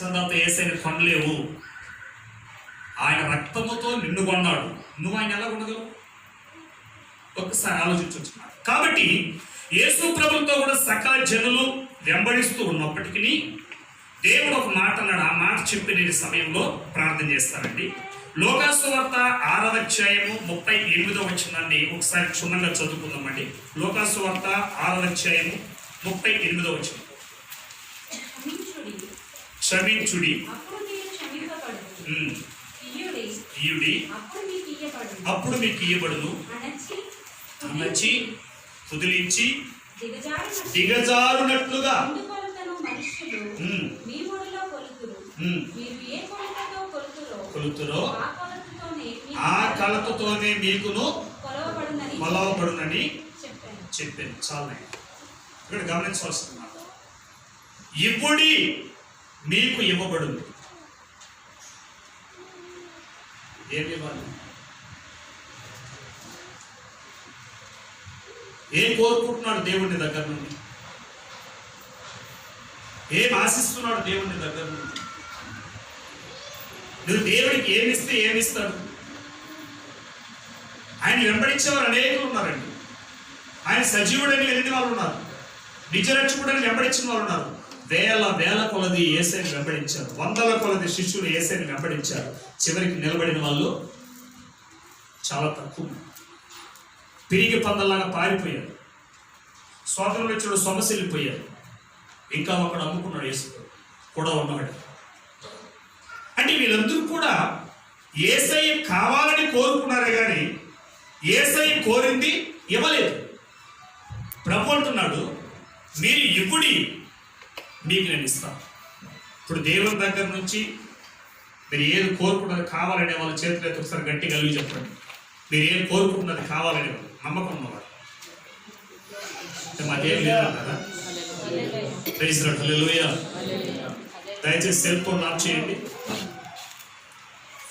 వచ్చిన తర్వాత యేసయ్యని కొనలేవు. ఆయన రక్తముతో నిన్ను కొన్నాడు, నువ్వు ఆయన ఎలా కొనగలవు? ఒక్కసారి ఆలోచించున్నాడు. కాబట్టి యేసు ప్రభుతో కూడా సకల జనులు వెంబడిస్తూ ఉన్నప్పటికీ దేవుడు ఒక మాట అన్నాడు. ఆ మాట చెప్పి నేను సమయంలో ప్రార్థన చేస్తానండి. లోకాసు వార్త 6వ అధ్యాయము 38వ వచనాన్ని ఒకసారి క్షుణ్ణంగా చదువుకుందామండి. లోకాసు వార్త 6వ అధ్యాయము 38వ వచనం. క్షమించుడి, ఇయ్యుడి, అప్పుడు మీకు ఇయ్యబడును, అణచి కుదిలించి దిగజారునట్లుగా కొలుతురో ఆ కొలతతోనే మీకును కొలవబడునని చెప్పాను. చాలా ఇక్కడ గమనించవలసిన మాట, ఇవ్వుడి మీకు ఇవ్వబడును. ఏమి ఇవ్వాలి? ఏం కోరుకుంటున్నాడు దేవుని దగ్గర నుండి? ఏం ఆశిస్తున్నాడు దేవుని దగ్గర నుండి? నువ్వు దేవుడికి ఏమిస్తే ఏమిస్తాడు? ఆయన వెంబడించేవారు అనేకులు ఉన్నారండి. ఆయన సజీవుడని వెళ్ళిన వాళ్ళు ఉన్నారు, నిజరక్షకుడని వెంబడించిన వాళ్ళు ఉన్నారు. వేల వేల కొలది యేసయ్యని వెంబడించారు, వందల కొలది శిష్యులు యేసయ్యని వెంబడించారు. చివరికి నిలబడిన వాళ్ళు చాలా తక్కువ. పిరిగి పందల్లాగా పారిపోయారు, స్వాతంత్రం వచ్చాడు సొమసిల్లిపోయారు. ఇంకా ఒకడు అమ్ముకున్నాడు యేసు కూడా ఉన్నవాడు. అంటే వీళ్ళందరూ కూడా యేసయ్య కావాలని కోరుకున్నారే కానీ యేసయ్య కోరింది ఇవ్వలేదు. ప్రభు అంటున్నాడు, మీరు ఇవ్వుడి, మీకు నేను ఇస్తాను. ఇప్పుడు దేవుని దగ్గర నుంచి మీరు ఏది కోరుకున్నది కావాలనే వాళ్ళ చేతులు అయితే ఒకసారి గట్టి కలిగి చెప్పండి. మీరు ఏం కోరుకుంటున్నది కావాలనే వాళ్ళు, నమ్మకం ఉన్నవాడు. మాకేం లేదు కదా. హల్లెలూయా. దయచేసి సెల్ ఫోన్ ఆఫ్ చేయండి.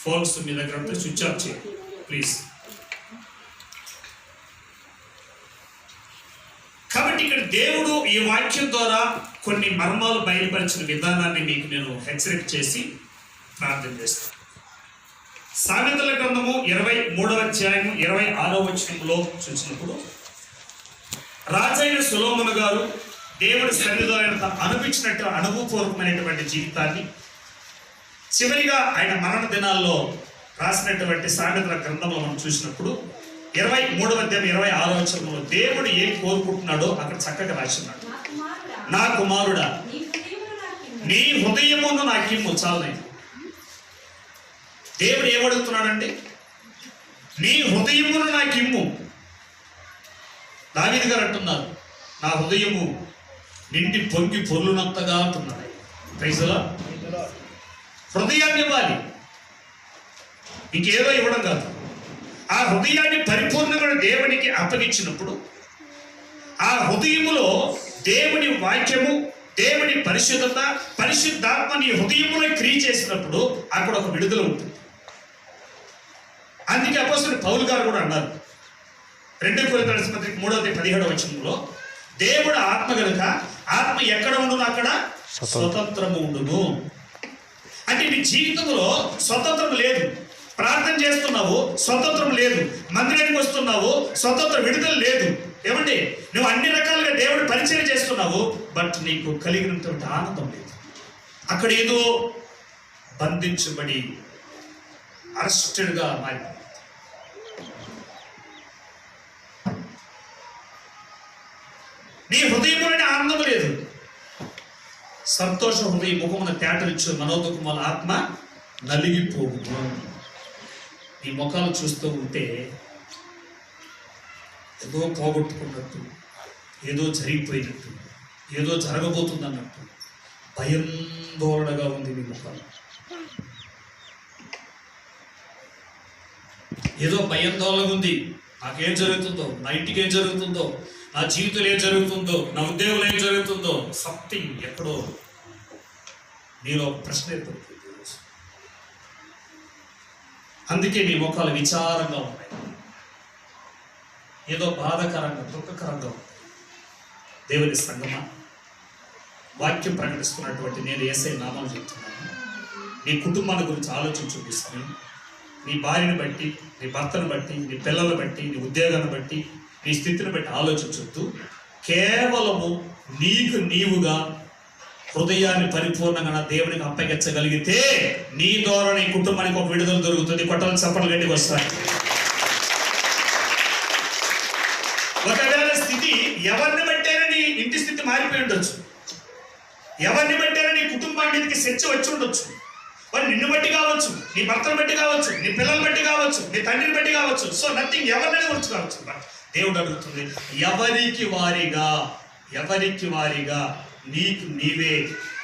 ఫోన్స్ మీ దగ్గర ఉంటే స్విచ్ ఆఫ్ చేయండి ప్లీజ్. కాబట్టి ఇక్కడ దేవుడు ఈ వాక్యం ద్వారా కొన్ని మర్మాలు బయలుపరిచిన విధానాన్ని మీకు నేను హెచ్చరిక చేసి ప్రార్థన చేస్తాను. సామెతల గ్రంథము 23వ అధ్యాయము 26వ వచనంలో చూసినప్పుడు రాజైన సొలొమోను గారు దేవుడి సన్నిధిలో ఆయన అనిపించినట్టు అనుభవపూర్వకమైనటువంటి జీవితాన్ని చివరిగా ఆయన మరణ దినాల్లో రాసినటువంటి సామెతల గ్రంథంలో మనం చూసినప్పుడు 23వ అధ్యాయం 26వ వచనంలో దేవుడు ఏం కోరుకుంటున్నాడో అక్కడ చక్కగా రాసిన్నాడు. నా కుమారుడా, నీ హృదయమును నాకిమ్ము. చాలైంది. దేవుడు ఏమడుగుతున్నాడండి? నీ హృదయమును నాకిమ్ము. దావీదు గారు అంటున్నారు, నా హృదయము నిండి పొంగి పొర్లునంతగా అంటున్నాడు. ప్రైజులా. హృదయాన్ని ఇవ్వాలి, ఇంకేదో ఇవ్వడం కాదు. ఆ హృదయాన్ని పరిపూర్ణంగా దేవునికి అప్పగించినప్పుడు ఆ హృదయములో దేవుని వాక్యము, దేవుని పరిశుద్ధత, పరిశుద్ధాత్మ నీ హృదయములో క్రియ చేసినప్పుడు అక్కడ ఒక విడుదల ఉంటుంది. అందుకే అపోస్తలుడు పౌలు గారు కూడా అన్నారు 2 కొరింథీయుల పత్రిక 3:17 వచనంలో, దేవుడు ఆత్మ కనుక ఆత్మ ఎక్కడ ఉండును అక్కడ స్వతంత్రము ఉండును. అంటే నీ జీవితంలో స్వతంత్రం లేదు. ప్రార్థన చేస్తున్నావు, స్వతంత్రం లేదు. మందిరానికి వస్తున్నావు, స్వతంత్ర విడుదల లేదు. ఏమండి, నువ్వు అన్ని రకాలుగా దేవుడు పరిచయం చేస్తున్నావు, బట్ నీకు కలిగినటువంటి ఆనందం లేదు. అక్కడ ఏదో బంధించబడి అరెస్టెడ్గా మారిపోయింది. నీ హృదయంలోనే ఆనందం లేదు. సంతోష హృదయ ముఖమున తేటలిచ్చు మనోదుఖముల ఆత్మ నలిగిపోవును. ఈ ముఖాలు చూస్తూ ఉంటే ఏదో పోగొట్టుకున్నట్టు, ఏదో జరిగిపోయినట్టు, ఏదో జరగబోతుంది అన్నట్టు భయాందోళనగా ఉంది మీ ముఖాలు. ఏదో భయాందోళనగా ఉంది. నాకేం జరుగుతుందో, నా ఇంటికి ఏం జరుగుతుందో, నా జీవితంలో ఏం జరుగుతుందో, నా ఉద్యోగంలో ఏం జరుగుతుందో, సంథింగ్ ఎక్కడో నీలో ప్రశ్న ఏర్పడుతుంది. అందుకే మీ ముఖాలు విచారంగా ఉన్నాయి, ఏదో బాధాకరంగా, దుఃఖకరంగా ఉన్నాయి. దేవుని సంగమా, వాక్యం ప్రకటిస్తున్నటువంటి నేను యేసయ్య నామం చెప్తున్నాను. నీ కుటుంబాల గురించి ఆలోచించుపిస్తాను. నీ భార్యను బట్టి, నీ భర్తను బట్టి, నీ పిల్లలను బట్టి, నీ ఉద్యోగాన్ని బట్టి, నీ స్థితిని బట్టి ఆలోచించొద్దు. కేవలము నీకు నీవుగా హృదయాన్ని పరిపూర్ణంగా దేవునికి అప్పగించగలిగితే నీ ద్వారా నీ కుటుంబానికి ఒక విడుదల దొరుకుతుంది. కొట్టలు చప్పట్లు గట్టికి వస్తాయి. ఒకవేళ స్థితి ఎవరిని బట్టైనా నీ ఇంటి స్థితి మారిపోయి ఉండొచ్చు, ఎవరిని బట్టైనా నీ కుటుంబానికి శిక్ష వచ్చి ఉండొచ్చు. వాళ్ళు నిన్ను బట్టి కావచ్చు, నీ భర్తను బట్టి కావచ్చు, నీ పిల్లల్ని బట్టి కావచ్చు, నీ తండ్రిని బట్టి కావచ్చు. సో నథింగ్, ఎవరినైనా గురించి కావచ్చు. బట్ దేవుడు అడుగుతుంది, ఎవరికి వారిగా నీకు నీవే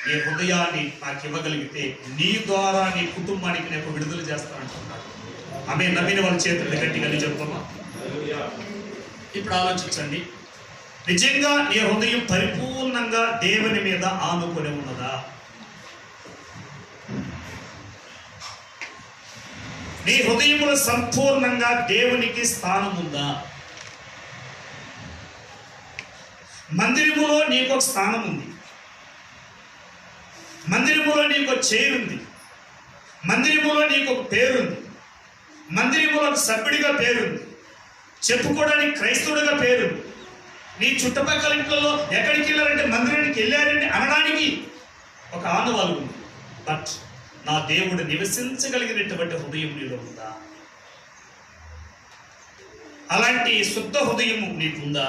నీ హృదయాన్ని నాకు ఇవ్వగలిగితే నీ ద్వారా నీ కుటుంబానికి నేను విడుదల చేస్తానంటున్నాడు. ఆమె నమ్మిన వాళ్ళ చేతులు గట్టిగా చెప్పమ్మా. ఇప్పుడు ఆలోచించండి, నిజంగా నీ హృదయం పరిపూర్ణంగా దేవుని మీద ఆనుకొని ఉన్నదా? నీ హృదయంలో సంపూర్ణంగా దేవునికి స్థానం ఉందా? మందిరములో నీకు ఒక స్థానం ఉంది, మందిరములో నీకు ఒక చైర్ ఉంది, మందిరములో నీకు ఒక పేరుంది, మందిరములో ఒక సభ్యుడిగా పేరుంది, చెప్పుకోవడానికి క్రైస్తవుడిగా పేరుంది. నీ చుట్టుపక్కల ఇంట్లో ఎక్కడికి వెళ్ళారంటే మందిరానికి వెళ్ళారంటే అనడానికి ఒక ఆనవాలు ఉంది. బట్ నా దేవుడు నివసించగలిగినటువంటి హృదయం నీలో ఉందా? అలాంటి శుద్ధ హృదయం నీకుందా?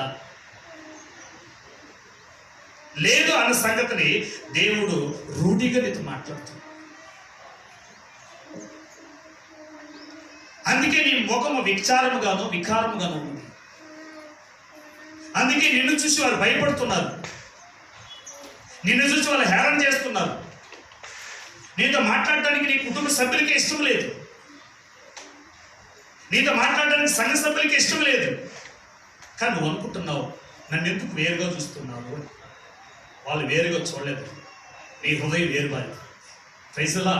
లేదు అన్న సంగతిని దేవుడు రూఢిగా నీతో మాట్లాడుతుంది. అందుకే నీ ముఖము వికారముగాను ఉంది. అందుకే నిన్ను చూసి వారు భయపడుతున్నారు, నిన్ను చూసి వాళ్ళు హేళన చేస్తున్నారు. నీతో మాట్లాడడానికి నీ కుటుంబ సభ్యులకి ఇష్టం లేదు, నీతో మాట్లాడడానికి సంఘ సభ్యులకి ఇష్టం లేదు. కానీ నువ్వు అనుకుంటున్నావు నన్ను ఎందుకు వేరుగా చూస్తున్నావు. వాళ్ళు వేరుగా చూడలేదు, నీ హృదయం వేరుబారి. ఫైసలా,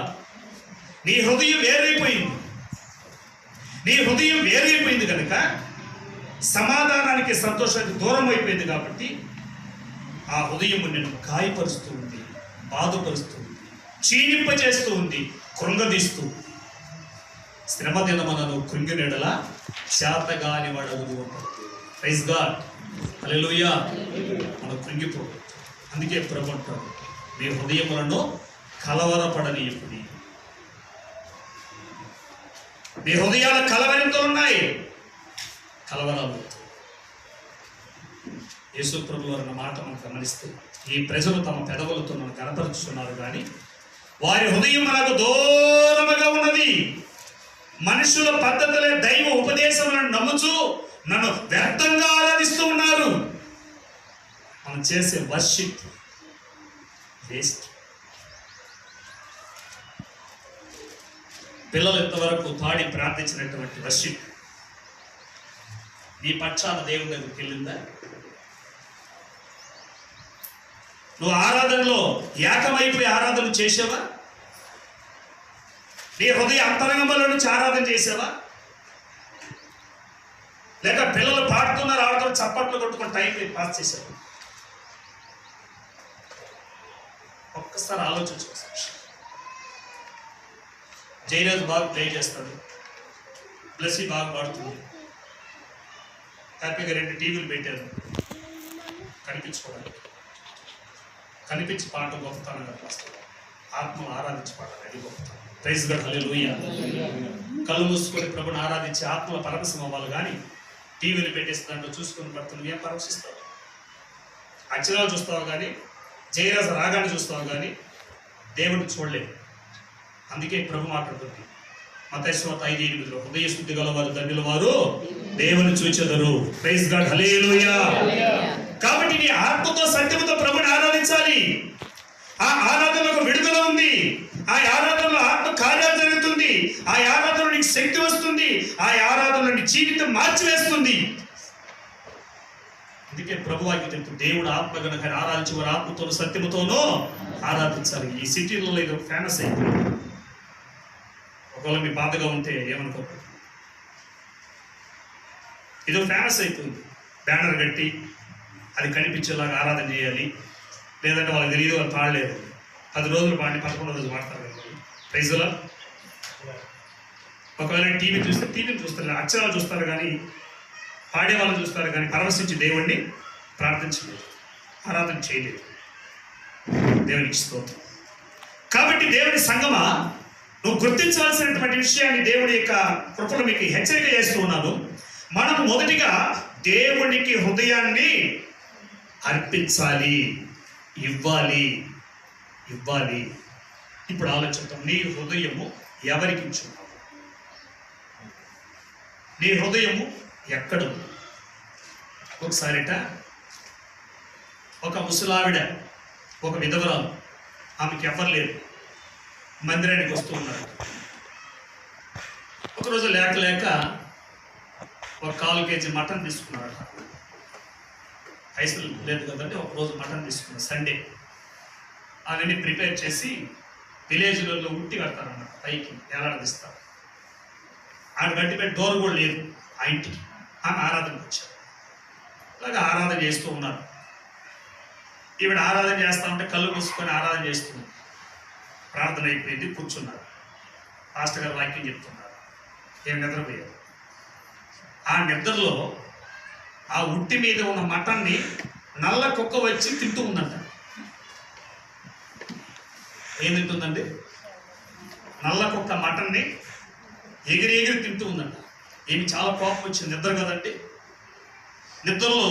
నీ హృదయం వేరైపోయింది. నీ హృదయం వేరైపోయింది కనుక సమాధానానికి సంతోషానికి దూరం అయిపోయింది. కాబట్టి ఆ హృదయం నిన్ను గాయపరుస్తూ ఉంది, బాధపరుస్తూ ఉంది, క్షీణింపజేస్తూ ఉంది, కృంగదీస్తూ. శ్రమ దినమనను కృంగినెడల శాతగాని వాడదు. ప్రైజ్ గాడ్, హల్లెలూయా. మనం కృంగిపోదు. అందుకే ప్రభు అంటాడు, మీ హృదయములను కలవరపడనీయకుడి. మీ హృదయాలు కలవరంతో ఉన్నాయి, కలవరాలు. యేసు ప్రభువు అన్న మాట మనం గమనిస్తే, ఈ ప్రజలు తమ పెదవులతో నన్ను కనపరుచుతున్నారు కానీ వారి హృదయం మనకు దూరముగా ఉన్నది. మనుషుల పద్ధతులే దైవ ఉపదేశములను నమ్ముచూ నన్ను వ్యర్థంగా ఆరాధిస్తూ ఉన్నారు. మనం చేసే వర్షిప్ వేస్ట్. పిల్లలు ఇంతవరకు పాడి ప్రార్థించినటువంటి వర్షిప్ నీ పక్షాన దేవుని దగ్గరికి వెళ్ళిందా? నువ్వు ఆరాధనలో ఏకమైపోయి ఆరాధన చేసావా? నీ హృదయ అంతరంగంలో నుంచి ఆరాధన చేసావా? లేక పిల్లలు పాడుతున్నారు, ఆడుతున్నారు, చప్పట్లు కొట్టుకుని టైం పాస్ చేశారు? ఒక్కసారి ఆలోచించుకోవచ్చు. జయరాజు బాగా ప్లే చేస్తాడు, బ్లెస్సీ బాగా పాడుతుంది, హ్యాపీగా 2 టీవీలు పెట్టారు కనిపించుకోవడానికి. కనిపించి పాట గొప్పతనంగా వస్తుంది, ఆత్మను ఆరాధించి పాడాలి, అది గొప్పతనం. ప్రైజ్ గాడ్, హల్లెలూయా. కళ్ళు మూసుకొని ప్రభుని ఆరాధించి ఆత్మల పరవశం అవ్వాలి. కానీ టీవీలు పెట్టేసి దాంట్లో చూసుకొని పడుతుంది, ఏం పరవశిస్తావు? అక్షరాలు చూస్తావు కానీ, జయరాజు రాగాన్ని చూస్తావు కానీ దేవుడిని చూడలేవు. అందుకే ప్రభు మాట్లాడుతుంది మత్తయి సువార్త 5:8, హృదయ శుద్ధి గలవారు ధన్యుల వారు దేవుని చూచెదరు. ప్రైజ్ గాడ్, హల్లెలూయా. కాబట్టి నీ ఆత్మతో సత్యముతో ప్రభుని ఆరాధించాలి. ఆ ఆరాధనలో విడుదల ఉంది, ఆ ఆరాధనలో ఆత్మ కార్యాలు జరుగుతుంది, ఆ ఆరాధనలో నీకు శక్తి వస్తుంది, ఆ ఆరాధనలో నీ జీవితం మార్చివేస్తుంది. అందుకే ప్రభువాకి తెలుసు, దేవుడు ఆత్మ గనుక ఆరాధించి వారు ఆత్మతోనూ సత్యముతోనూ ఆరాధించాలి. ఈ సిటీలలో ఇది ఫేమస్ అయిపోయింది. ఒకవేళ మీ బాధగా ఉంటే ఏమనుకోకండి, ఇది ఫేమస్ అయిపోయింది. బ్యానర్ కట్టి అది కనిపించేలాగా ఆరాధన చేయాలి, లేదంటే వాళ్ళకి తెలియదు, వాళ్ళు పాడలేదు. 10 రోజులు పాడి 11వ రోజు పాడతారు కదా. ప్రైజ్లా. ఒకవేళ టీవీని చూస్తారు, అక్షరాలు చూస్తారు కానీ పాడే వాళ్ళు చూస్తారు కానీ పరవశించి దేవుణ్ణి ప్రార్థించలేదు, ఆరాధన చేయలేదు. దేవునికి స్తోత్రం. కాబట్టి దేవుని సంగమా, నువ్వు గుర్తించవలసినటువంటి విషయాన్ని దేవుడి యొక్క కృపను మీకు హెచ్చరిక చేస్తూ ఉన్నాను. మనం మొదటిగా దేవునికి హృదయాన్ని అర్పించాలి, ఇవ్వాలి. ఇప్పుడు ఆలోచిద్దాం. నీ హృదయము ఎవరికి ఇచ్చున్నావు? నీ హృదయము ఎక్కడ? ఒకసారిట ఒక ముసలావిడ, ఒక విధవరాలు, ఆమెకి ఎవరు లేరు, మందిరానికి వస్తూ ఉన్నారు. ఒకరోజు లేక ఒక 4 కేజీ మటన్ తీసుకున్నాడు. పైసలు లేదు కదండి, ఒకరోజు మటన్ తీసుకున్నాడు. సండే అవన్నీ ప్రిపేర్ చేసి విలేజ్లలో ఉట్టి కడతారన్నమాట, పైకి ఏలాడదీస్తారు. ఆడ గట్టి పెట్టి డోర్ కూడా లేదు ఆ ఇంటికి. ఆమె ఆరాధనకు వచ్చారు. అలాగే ఆరాధన చేస్తూ ఉన్నారు. ఈవిడ ఆరాధన చేస్తా ఉంటే కళ్ళు మూసుకొని ఆరాధన చేస్తుంది. ప్రార్థన అయిపోయింది, కూర్చున్నారు. పాస్టర్ గారు వాక్యం చెప్తున్నారు. ఏం నిద్రపోయారు. ఆ నిద్రలో ఆ ఉట్టి మీద ఉన్న మటన్ని నల్ల కుక్క వచ్చి తింటూ ఉందంట. ఏం తింటుందండి? నల్ల కుక్క మటన్ని ఎగిరి తింటూ ఉందంట. ఏమి చాలా కోపం వచ్చింది. నిద్ర కదండి, నిద్రలో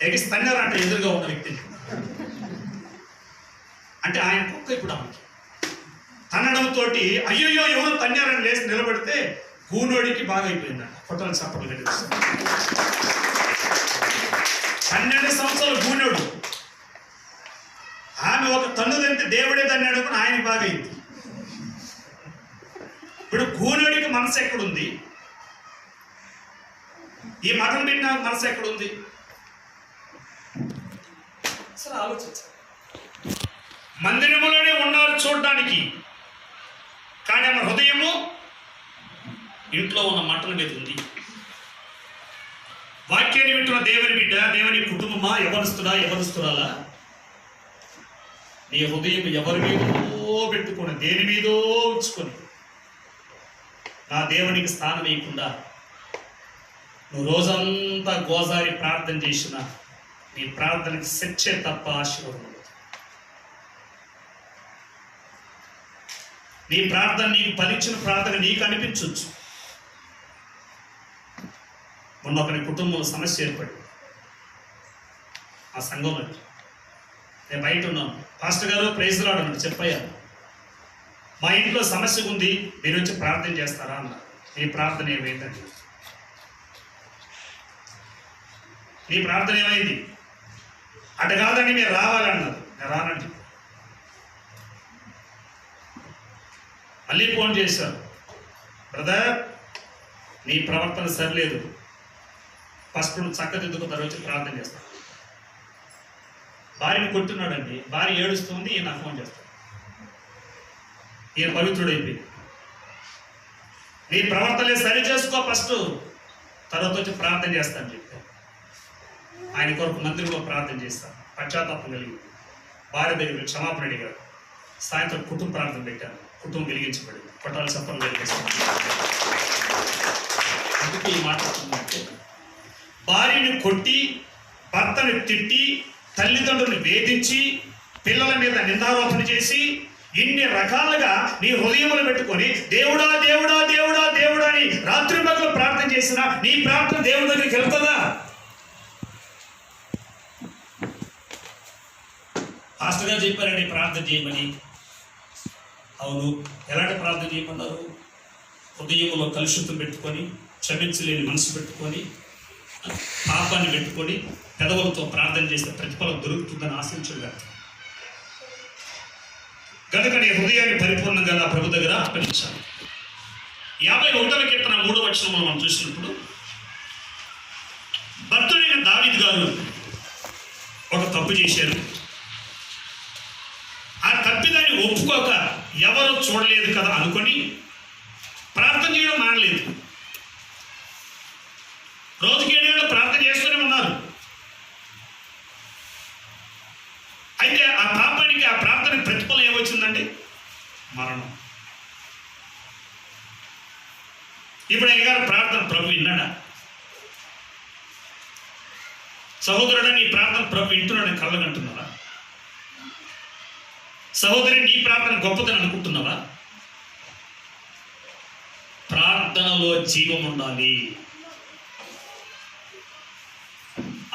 ఎగిసి తన్నారంట ఎదురుగా ఉన్న వ్యక్తిని. అంటే ఆయన కుక్క ఇప్పుడు ఆమెకి తన్నడంతో అయ్యో ఎవరో తన్నారని లేచి నిలబడితే గూనోడికి బాగా అయిపోయిందంట. ఫోటోలు చప్పట్లు కనిపిస్తుంది. 12 సంవత్సరాలు గూనోడు. ఆమె ఒక తన్ను తింటే దేవుడే తన్నాడు అనుకుని ఆయనకి బాగా అయింది. ఇప్పుడు గూనోడికి మనసు ఎక్కడుంది? ఈ మటన్ తిన్నా మనసు ఎక్కడుంది? అసలు ఆలోచించాలి. మందిరములోనే ఉన్నారు చూడడానికి, కానీ ఆమె హృదయము ఇంట్లో ఉన్న మటన్ మీద ఉంది. వాక్యాన్ని వింటున్న దేవుని బిడ్డ, దేవుని కుటుంబమా, ఎవరుస్తురాలా, నీ హృదయం ఎవరి మీదో పెట్టుకొని, దేని మీదో ఉంచుకొని, నా దేవునికి స్థానం ఇవ్వకుండా నువ్వు రోజంతా గోజారి ప్రార్థన చేసిన నీ ప్రార్థనకి శిక్షే తప్ప ఆశీర్వాదం. నీ ప్రార్థన, నీకు ఫలించిన ప్రార్థన నీకు అనిపించవచ్చు. మొన్న ఒకరి కుటుంబంలో సమస్య ఏర్పడింది. ఆ సంఘంలో నేను బయట ఉన్నాను. పాస్టర్ గారు ప్రైజ్ లార్డ్ అన్నాడు. చెప్పయ్యా, మా ఇంట్లో సమస్య ఉంది, మీరు వచ్చి ప్రార్థన చేస్తారా అన్నారు. నీ ప్రార్థన ఏమైందండి? నీ ప్రార్థన ఏమైంది? అటు కాదండి, మీరు రావాలన్నారు. నేను రానండి. మళ్ళీ ఫోన్ చేశారు. బ్రదర్, నీ ప్రవర్తన సరిలేదు, ఫస్ట్ నువ్వు చక్కదిద్దుకున్న వచ్చి ప్రార్థన చేస్తాను. భార్యని కొట్టున్నాడండి. భార్య ఏడుస్తుంది, ఈయన నాకు ఫోన్ చేస్తాడు. ఈయన పవిత్రుడైపోయింది. నీ ప్రవర్తనే సరి చేసుకో ఫస్ట్, తర్వాత వచ్చి ప్రార్థన చేస్తాను చెప్పి ఆయన కొరకు మందిరంలో ప్రార్థన చేస్తాను. పశ్చాత్తాపం కలిగి భార్య దగ్గర క్షమాపణ అడిగాడు. సాయంత్రం కుటుంబ ప్రార్థన పెట్టాను. కుటుంబం వెలిగించబడింది. పట్టాలు సఫలం వెలిగిస్తాను. అందుకే ఈ మాట్లాడుతుందంటే, భార్యని కొట్టి, భర్తను తిట్టి, తల్లిదండ్రులను వేధించి, పిల్లల మీద నిందారోపణ చేసి, ఇన్ని రకాలుగా నీ హృదయములు పెట్టుకొని దేవుడా దేవుడా దేవుడా దేవుడా అని రాత్రి పగలు ప్రార్థన చేసినా నీ ప్రార్థన దేవుడి దగ్గరికి వెళ్తుందా? పాస్టర్ గారు చెప్పారండి ప్రార్థన చేయమని. అవును, ఎలాంటి ప్రార్థన చేయమన్నారు? హృదయంలో కలుషితం పెట్టుకొని, క్షమించలేని మనసు పెట్టుకొని, పాపాన్ని పెట్టుకొని పెదవులతో ప్రార్థన చేస్తే ప్రతిఫలం దొరుకుతుందని ఆశించగా కనుక నీ హృదయాన్ని పరిపూర్ణంగా నా ప్రభు దగ్గర అర్పణించాలి. 51వ కీర్తన 3వ వచనంలో మనం చూసినప్పుడు, భక్తుడైన దావీదు గారు ఒక తప్పు చేశారు. ఆ తప్పిదాన్ని ఒప్పుకోక ఎవరు చూడలేదు కదా అనుకొని ప్రార్థన చేయడం మానలేదు. రోజుకి 7 ప్రార్థన చేస్తూనే ఉన్నారు. అయితే ఆ పాపానికి, ఆ ప్రార్థనకి ప్రతిఫలం ఏమొచ్చిందండి? మరణం. ఇప్పుడు ఆయన గారు ప్రార్థన ప్రభు విన్నాడా? సహోదరుడా, నీ ప్రార్థన ప్రభు వింటున్నాడని కళ్ళగంటున్నావా? సహోదరి, నీ ప్రార్థన గొప్పదని అనుకుంటున్నావా? ప్రార్థనలో జీవం ఉండాలి.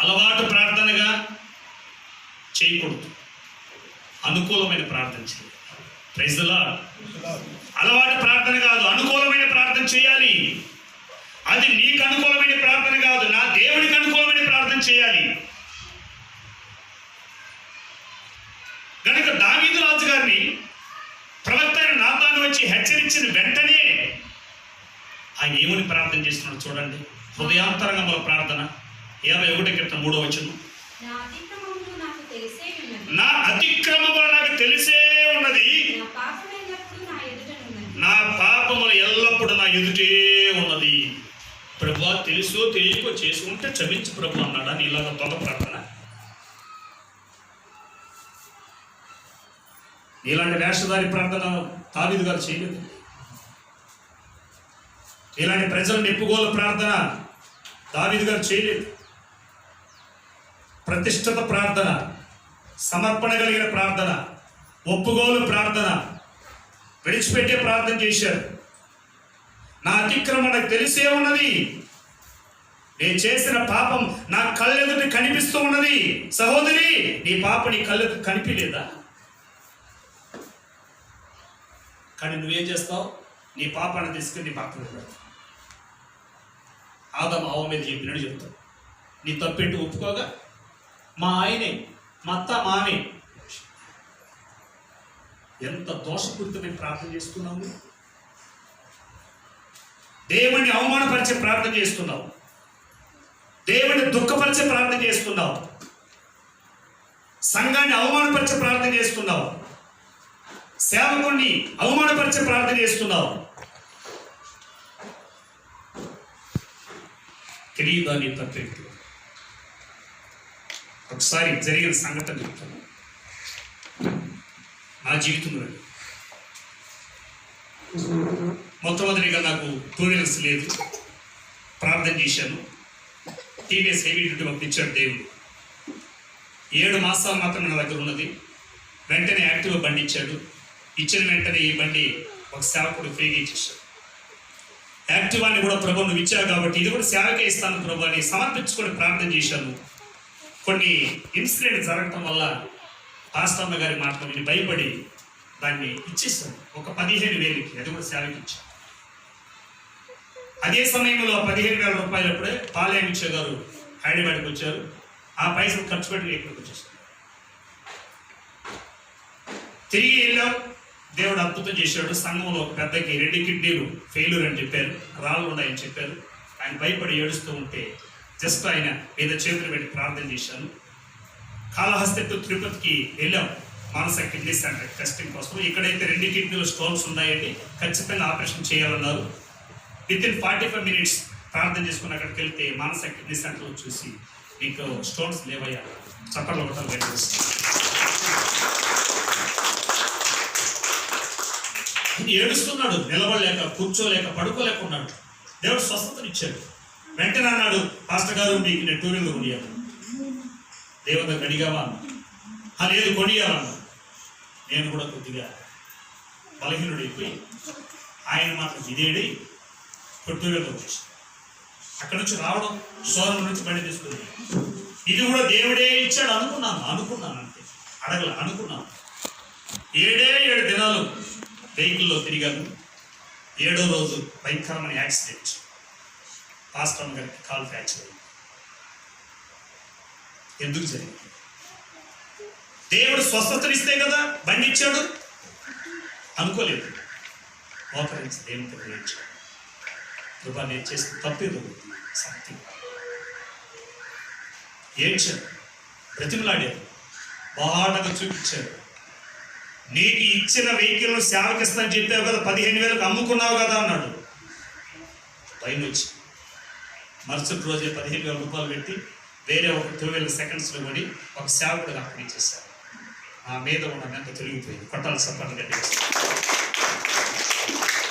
అలవాటు ప్రార్థనగా చేయకూడదు, అనుకూలమైన ప్రార్థన చేయాలి. Praise the Lord. అలవాటు ప్రార్థన కాదు, అనుకూలమైన ప్రార్థన చేయాలి. అది నీకు అనుకూలమైన ప్రార్థన కాదు, నా దేవుడికి అనుకూలమైన ప్రార్థన చేయాలి. కనుక దావీదు రాజు గారిని ప్రవక్త అయిన నాతాను వచ్చి హెచ్చరించిన వెంటనే ఆయన ఏమని ప్రార్థన చేస్తున్నాడు చూడండి. హృదయాంతరంగముల ప్రార్థన 51:3 వచనం. నా అతిక్రమము నాకు తెలిసే ఉన్నది, నా పాపములు ఎల్లప్పుడూ నా ఎదుటే ఉన్నది. ప్రభువా, తెలుసో తెలియకో చేసుకుంటే క్షమించు ప్రభు అన్నాడా నీలాగా దొంగ ప్రార్థన? ఇలాంటి వేషధారి ప్రార్థన దావీదు గారు చేయలేదు. ఇలాంటి ప్రజల నెప్పుగోలు ప్రార్థన దావీదు గారు చేయలేదు. ప్రతిష్ఠిత ప్రార్థన, సమర్పణ కలిగిన ప్రార్థన, ఒప్పుగోలు ప్రార్థన, విడిచిపెట్టే ప్రార్థన చేశారు. నా అతిక్రమం నాకు తెలిసే ఉన్నది, నేను చేసిన పాపం నా కళ్ళెదుటి కనిపిస్తూ ఉన్నది. సహోదరి, నీ పాప నీ కళ్ళెదుటి కనిపించలేదా? కానీ నువ్వేం చేస్తావు? నీ పాపాన్ని తీసుకుని నీ భర్త మీద పెడతావు. ఆదాము అవ్వ మీద చెప్పినట్టు చెప్తావు. నీ తప్పెట్టు ఒప్పుకోగా మా ఆయనే, మా అత్త మానే. ఎంత దోషపూరితమైన ప్రార్థన చేస్తున్నావు? దేవుణ్ణి అవమానపరిచే ప్రార్థన చేస్తున్నావు, దేవుణ్ణి దుఃఖపరిచే ప్రార్థన చేస్తున్నావు, సంఘాన్ని అవమానపరిచే ప్రార్థన చేస్తున్నావు, సేవకుణ్ణి అవమానపరిచే ప్రార్థన చేస్తున్నావు. తెలియదా నీ తప్పెట్టు? ఒకసారి జరిగిన సంఘటన చెప్తాను నా జీవితంలో. మొట్టమొదటిగా నాకు 2 వీలర్స్ లేదు, ప్రార్థన చేశాను. టీవీఎస్ హెవీ డ్యూటీ పంపించాడు దేవుడు. 7 మాసాలు మాత్రమే నా దగ్గర ఉన్నది. వెంటనే యాక్టివ్ బండి ఇచ్చాడు. ఇచ్చిన వెంటనే ఈ బండి ఒక సేవకుడు ఫ్రీగా ఇచ్చేసాడు. యాక్టివాన్ని కూడా ప్రభు నువ్వు ఇచ్చావు కాబట్టి ఇది కూడా సేవకే ఇస్తాను ప్రభు అని సమర్పించుకొని ప్రార్థన చేశాను. కొన్ని ఇన్సిడెంట్ జరగటం వల్ల పాస్టమ్మ గారి మాటలు విని భయపడి దాన్ని ఇచ్చేస్తాను. ఒక 15,000కి, అది కూడా సేవకి ఇచ్చాను. అదే సమయంలో 15,000 రూపాయలు అప్పుడే పాలయామిచ్చే గారు హైదరాబాద్కి వచ్చారు. ఆ పైసలు ఖర్చు పెట్టి ఇక్కడికి వచ్చేసారు. తిరిగి వెళ్ళాం. దేవుడు అద్భుతం చేశాడు. సంఘంలో ఒక పెద్దకి 2 కిడ్నీలు ఫెయిల్యూర్ అని చెప్పారు, రాళ్ళు ఉన్నాయని చెప్పారు. ఆయన భయపడి ఏడుస్తూ ఉంటే జస్ట్ ఆయన మీద చేతులు పెట్టి ప్రార్థన చేశాను. కాళహస్తి టు తిరుపతికి వెళ్ళాం మానస కిడ్నీ సెంటర్ టెస్టింగ్ కోసం. ఇక్కడైతే 2 కిడ్నీలు స్టోన్స్ ఉన్నాయండి, ఖచ్చితంగా ఆపరేషన్ చేయాలన్నారు. వితిన్ 45 మినిట్స్ ప్రార్థన చేసుకుని అక్కడికి వెళ్తే మానస కిడ్నీ సెంటర్లో చూసి నీకు స్టోన్స్ లేవయ్యా, చప్పట్లు కొట్టాలి పెట్టేసి ఏడుస్తున్నాడు. నిలబడలేక, కూర్చోలేక, పడుకోలేకున్నాడు. దేవుడు స్వస్థతనిచ్చాడు. వెంటనే అన్నాడు, పాస్టర్ గారు మీకు నేను 2 వీలర్ కొనియాలి. దేవుడు దగ్గర అడిగావా? లేదు కొనియాలన్నా. నేను కూడా కొద్దిగా బలహీనుడైపోయి ఆయన మాత్రం ఇదేడి 2 వీలర్ వచ్చేసి అక్కడి నుంచి రావడం, సోదరుల నుంచి బండి తీసుకుని ఇది కూడా దేవుడే ఇచ్చాడు అనుకున్నాను అంతే, అడగల అనుకున్నాను. 7 దినాలు వెహికల్లో తిరిగాను. 7వ రోజు భయంకరమైన యాక్సిడెంట్. పాస్టర్ గారికి కాల్ ఫ్రాక్చర్ అయింది. ఎందుకు జరిగింది? దేవుడు స్వస్థతనిస్తే కదా బండి ఇచ్చాడు. అనుకోలేదు, మోకరించి దేవుని దగ్గర ఇచ్చాడు. కృప నేను చేసిన తప్పేదో సత్యం. ఏడ్చాడు, బ్రతిమలాడాడు, బాటగా చూపించాడు. నీకు ఇచ్చిన వెహికల్ సేవకిస్తాను చెప్పావు కదా, 15,000కి అమ్ముకున్నావు కదా అన్నాడు. పైన వచ్చి మరుసటి రోజే 15,000 రూపాయలు పెట్టి వేరే ఒక 2 వీలర్ సెకండ్స్లో పడి ఒక సేవకుడిగా అక్కడ ఇచ్చేసారు. ఆ మీద ఉన్న మెంత తొలగిపోయింది. కొట్టాలి సప్పట్లు గట్టి.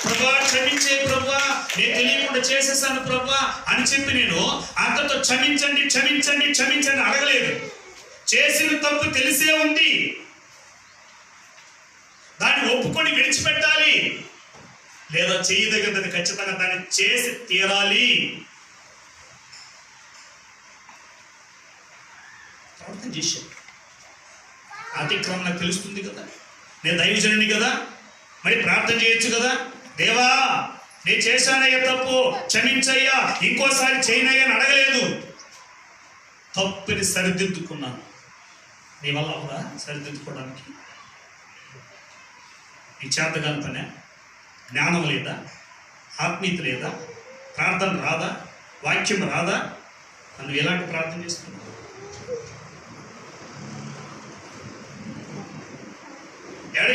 ప్రభా క్షమించే ప్రభా, నేను తెలియకుండా చేసేసాను ప్రభా అని చెప్పి నేను అంతతో క్షమించండి క్షమించండి క్షమించండి అడగలేదు. చేసిన తప్పు తెలిసే ఉంది, దాన్ని ఒప్పుకొని విడిచిపెట్టాలి, లేదా చేయదగ్గదని ఖచ్చితంగా దాన్ని చేసి తీరాలి. ప్రార్థన చేశాను. అతిక్రమణ తెలుస్తుంది కదా, నేను దైవజనుని కదా, మరి ప్రార్థన చేయొచ్చు కదా. దేవా నేను చేశానయ్యా తప్పు, క్షమించయ్యా, ఇంకోసారి చేయనయ్యా అని అడగలేదు. తప్పుని సరిదిద్దుకున్నాను. నీ వల్ల అవదా సరిదిద్దుకోవడానికి? నీ చేతగాని పనే? జ్ఞానం లేదా? ఆత్మీయత లేదా? ప్రార్థన రాదా? వాక్యం రాదా? నువ్వు ఎలాంటి ప్రార్థన చేస్తున్నావు?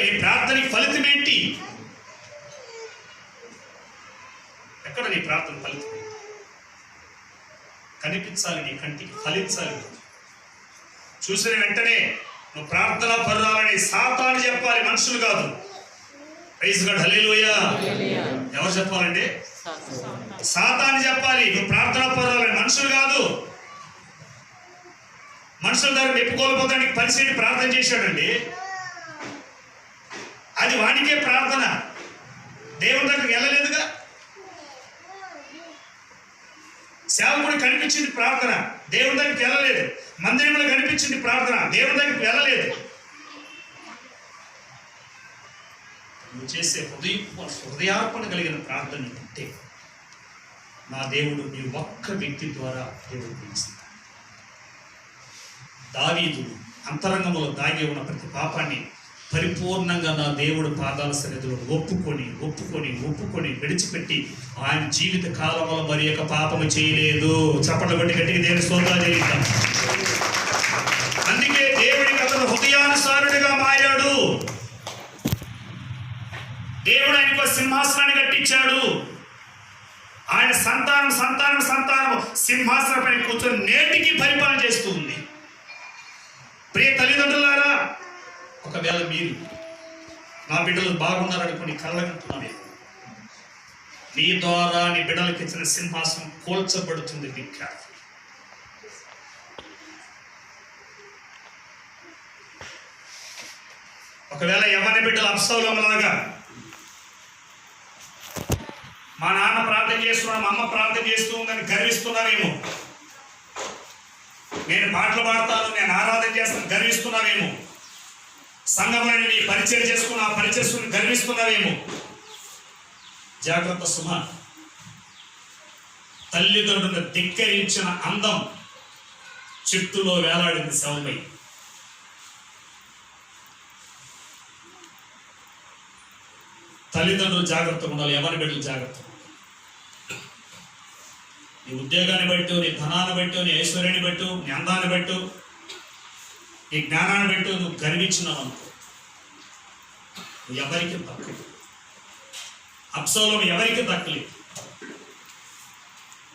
ఈ ప్రార్థనకి ఫలితం ఏంటి? ఎక్కడ నీ ప్రార్థన ఫలితం? కనిపించాలి, నీ కంటికి ఫలించాలి. చూసిన వెంటనే నువ్వు ప్రార్థన పరురాలని సాతాను చెప్పాలి, మనుషులు కాదు. ప్రైజ్ గాడ్, హల్లెలూయా. ఎవరు చెప్పాలండి? సాతాను చెప్పాలి నువ్వు ప్రార్థన పరురాలని, మనుషులు కాదు. మనుషుల దగ్గర మెప్పుకోలేకపోతానికి పరిస్థితి ప్రార్థన చేశాడండి. అది వానికే ప్రార్థన, దేవుని దగ్గరికి వెళ్ళలేదుగా. సేవకుడు కనిపించింది ప్రార్థన, దేవుని దగ్గరికి వెళ్ళలేదు. మందిరంలో కనిపించింది ప్రార్థన, దేవుని దగ్గరికి వెళ్ళలేదు. నువ్వు చేసే హృదయార్పణ కలిగిన ప్రార్థన ఉంటే నా దేవుడు నీ ఒక్క వ్యక్తి ద్వారా దేవుడు పిలుస్తాడు. దావీదు అంతరంగంలో దాగి ఉన్న ప్రతి పాపాన్ని పరిపూర్ణంగా నా దేవుడు పాదాల సన్నిధిలో ఒప్పుకొని ఒప్పుకొని ఒప్పుకొని విడిచిపెట్టి ఆయన జీవిత కాలంలో మరి యొక్క పాపము చేయలేదు. చప్పట్లు కొట్టి గట్టిగా దేవుని స్తోత్రాలు చెల్లిద్దాం. అందుకే దేవుడికి అతను హృదయానుసారుడిగా మారాడు. దేవుడు ఆయనకు సింహాసనాన్ని కట్టించాడు. ఆయన సంతానం సంతానం సంతానం సింహాసనం పైన కూర్చొని నేటికి పరిపాలన చేస్తూ ఉంది. ప్రియ తల్లిదండ్రులారా, ఒకవేళ మీరు నా బిడ్డలు బాగున్నారనుకుని కళ్ళకంటున్నారే, నీ ద్వారా నీ బిడ్డలకు ఇచ్చిన సింహాసనం కోల్చబడుతుంది. ఒకవేళ ఎవరి బిడ్డలు అబ్షాలోములాగా మా నాన్న ప్రార్థన చేస్తున్నాడు, మా అమ్మ ప్రార్థన చేస్తూ ఉందని గర్విస్తున్నావేమో, నేను పాటలు పాడతాను, నేను ఆరాధన చేస్తాను గర్విస్తున్నావేమో, సంఘంలో నీ పరిచయం చేసుకుని ఆ పరిచయం గర్విస్తున్నావేమో, జాగ్రత్త సుమ. తల్లిదండ్రులను ధిక్కరించిన అందం చెట్టులో వేలాడింది శవమై. తల్లిదండ్రులు జాగ్రత్తగా ఉండాలి, ఎవరి బిడ్డలు జాగ్రత్తగా. నీ ఉద్యోగాన్ని బట్టు, నీ ధనాన్ని బట్టు, నీ ఐశ్వర్యాన్ని బట్టు, నీ అందాన్ని బట్టు, నీ జ్ఞానాన్ని బట్టు నువ్వు గర్వించినావు అనుకో, నువ్వు ఎవరికి దక్కలేదు. అబ్షాలోము ఎవరికి దక్కలేదు.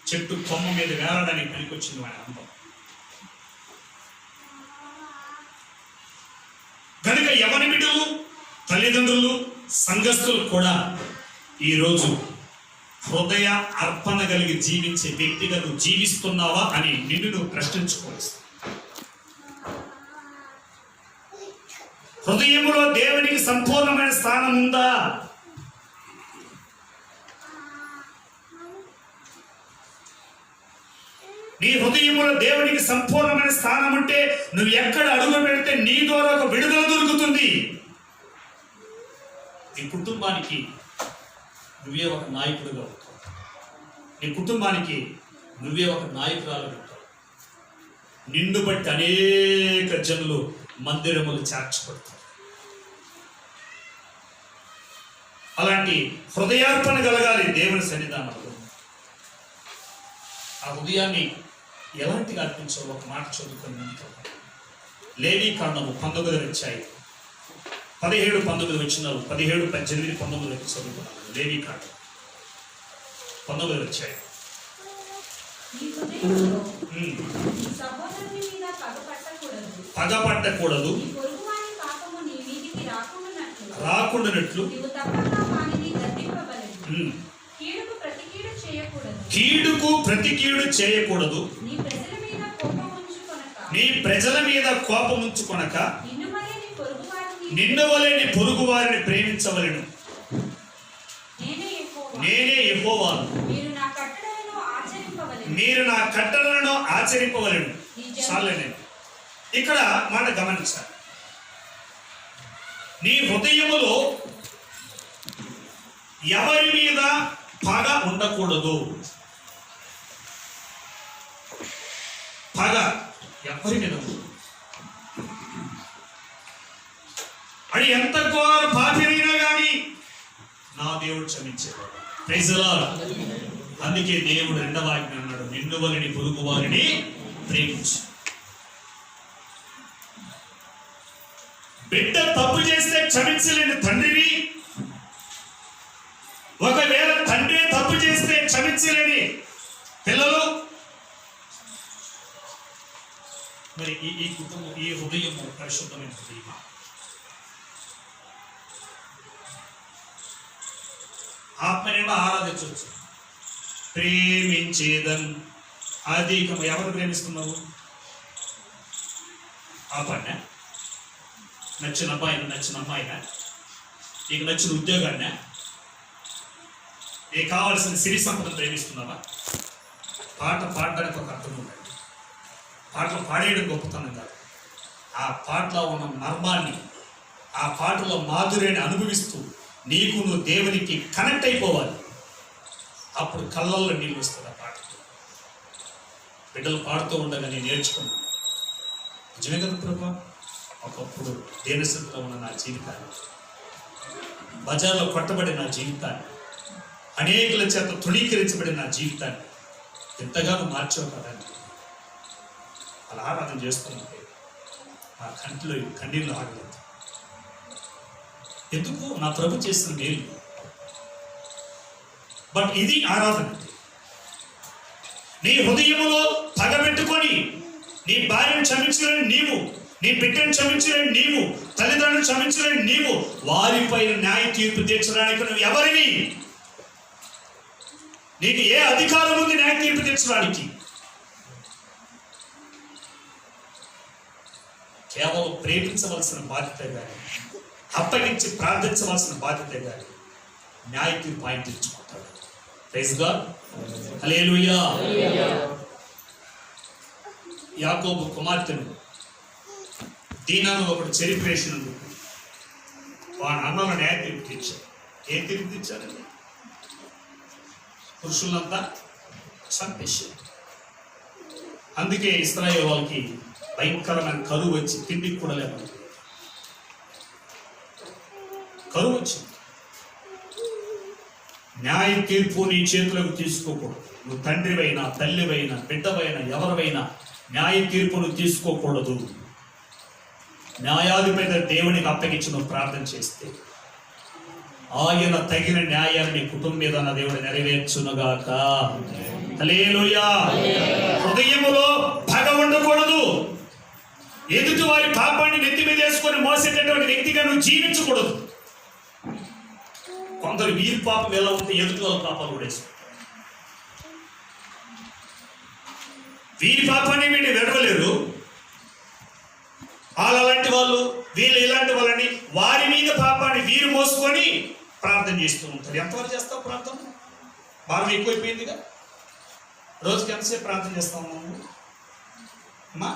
చెట్టు కొమ్మ మీద వేలాడడానికి పనికొచ్చింది వాడి అందం. కనుక ఎవరి బిడ్డలు, తల్లిదండ్రులు, సంఘస్థులు కూడా ఈరోజు హృదయ అర్పణ కలిగి జీవించే వ్యక్తిగా నువ్వు జీవిస్తున్నావా అని నిన్ను నువ్వు ప్రశ్నించుకోవచ్చు. హృదయంలో దేవునికి సంపూర్ణమైన స్థానం ఉందా? నీ హృదయంలో దేవునికి సంపూర్ణమైన స్థానం ఉంటే నువ్వు ఎక్కడ అడుగు పెడితే నీ ద్వారా ఒక విడుదల దొరుకుతుంది. నీ కుటుంబానికి నువ్వే ఒక నాయకుడిగా ఉంటావు. నీ కుటుంబానికి నువ్వే ఒక నాయకురాలు ఉంటావు. నిన్ను బట్టి అనేక జనులు మందిరములు చేర్చబడతారు. అలాంటి హృదయార్పణ కలగాలి దేవుని సన్నిధానంలో. ఆ హృదయాన్ని ఎలాంటిగా అర్పించాలో ఒక మాట చదువుకొని లేవీకాండము 19 వచ్చాయి. 17, 19 వచ్చినారు. 17, 18, 19 వచ్చి చదువుకున్నాను. లేవీకాండం 19 వచ్చాయి. పగపట్టకూడదు, రాకుండానట్లు నీవు తప్పక వానిని గద్దింపవలెను. కీడుకు ప్రతి కీడు చేయకూడదు. కీడుకు ప్రతి కీడు చేయకూడదు. నీ ప్రజల మీద కోపం ఉంచుకొనక, నీ ప్రజల మీద కోపం ఉంచుకొనక నిన్ను వలె నీ పొరుగువారిని, నిన్ను వలె నీ పొరుగు వారిని ప్రేమించవలెను. నేనే యెహోవా. నేనే యెహోవాను. మీరు నా కట్టడలను ఆచరింపవలెను. మీరు నా కట్టడలను ఆచరింపవలెను. చాలండి. ఇక్కడ మాట గమనించాలి. నీ హృదయములో ఎవరి మీద పగ ఉండకూడదు. పగ ఎవరి మీద ఉండదు. అది ఎంత ఘోర పాపినైనా కానీ నా దేవుడు క్షమించేవాడు. Praise the lord. అందుకే దేవుడు రెండవ ఆజ్ఞ అన్నాడు, నిన్ను వలె పొరుగు వారిని ప్రేమించు. బిడ్డ తప్పు చేస్తే క్షమించలేని తండ్రిని, ఒకవేళ తండ్రి తప్పు చేస్తే క్షమించలేని పిల్లలు, మరి ఈ కుటుంబం, ఈ హృదయము పరిశుద్ధమైన హృదయం. ఆత్మనేమో ఆరాధించవచ్చు. ప్రేమించేదన్ అధికము. ఎవరు ప్రేమిస్తున్నావు? ఆ పన్న నచ్చిన అబ్బాయిన, నచ్చిన అమ్మాయిన, నీకు నచ్చిన ఉద్యోగాన్న, నీకు కావాల్సిన సిరి సంపదను ప్రేమిస్తున్నావా? పాట పాడడానికి ఒక అర్థం ఉందండి. పాటలు పాడేయడం గొప్పతనం కాదు. ఆ పాటలో ఉన్న మర్మాన్ని, ఆ పాటలో మాధుర్యాన్ని అనుభవిస్తూ నీకు నువ్వు దేవునికి కనెక్ట్ అయిపోవాలి. అప్పుడు కళ్ళల్లో నీళ్ళు వస్తుంది ఆ పాట. బిడ్డలు పాడుతూ ఉండగా నేను నేర్చుకున్నాను. నిజమే కదా ప్రభా, ఒకప్పుడు దేనస్థితిలో ఉన్న నా జీవితాన్ని, బజార్లో కొట్టబడిన నా జీవితాన్ని, అనేకుల చేత తృణీకరించబడిన నా జీవితాన్ని ఎంతగానో మార్చావు కదండి. అలా ఆరాధన చేస్తుంటే నా కంటిలో కన్నీళ్ళు ఆగలేదు. ఎందుకు? నా ప్రభు చేసిన మేలు. బట్ ఇది ఆరాధన. నీ హృదయములో పగబెట్టుకొని నీ భార్యను క్షమించలేని నీవు, నీ బిడ్డను క్షమించలేని నీవు, తల్లిదండ్రులను క్షమించలేని నీవు, వారిపైన న్యాయ తీర్పు తీర్చడానికి నువ్వు ఎవరిని? నీకు ఏ అధికారం ఉంది న్యాయ తీర్పు తీర్చడానికి? కేవలం ప్రేమించవలసిన బాధ్యత కానీ, అప్పగించి ప్రార్థించవలసిన బాధ్యత కానీ న్యాయ తీర్పు ఆయన తీర్చుకుంటాడు. Praise God. హల్లెలూయా. యాకోబు కుమార్తెను దీనాను ఒకటి చెరిపేసినందుకు వాడు అన్నల న్యాయ తీర్పు తీర్చాడు. ఏ తీర్పు తీర్చారండి? పురుషులంతా చంపేశారు. అందుకే ఇశ్రాయేలు వాళ్ళకి భయంకరమైన కరువు వచ్చి తిండికి కూడా లేకపోతే కరువు వచ్చింది. న్యాయ తీర్పు నీ చేతులకు తీసుకోకూడదు. నువ్వు తండ్రివైనా, తల్లివైనా, బిడ్డవైనా, ఎవరివైనా న్యాయ తీర్పును తీసుకోకూడదు. న్యాయాధిపతి దేవునికి అప్పగించి నువ్వు ప్రార్థన చేస్తే ఆయన తగిన న్యాయాన్ని కుటుంబం మీద నా దేవుడు నెరవేర్చునుగాక. హల్లెలూయా. హృదయములో పగ ఉండకూడదు. ఎదుటి వారి పాపాన్ని నెత్తి మీద వేసుకొని మోసేటటువంటి వ్యక్తిగా నువ్వు జీవించకూడదు. కొందరు వీరి పాపం ఎలా ఉంటే ఎదుటి వాళ్ళ పాపాలు కూడా వేసుకో. వీరి పాపాన్ని వీడిని వెడవలేరు. వాళ్ళు అలాంటి వాళ్ళు, వీళ్ళు ఇలాంటి వాళ్ళని, వారి మీద పాపాన్ని వీరు మోసుకొని ప్రార్థన చేస్తూ ఉంటారు. ఎంతవరకు చేస్తావు ప్రార్థన? భారం ఎక్కువైపోయిందిగా. రోజుకి ఎంతసేపు ప్రార్థన చేస్తావు నువ్వు? అమ్మా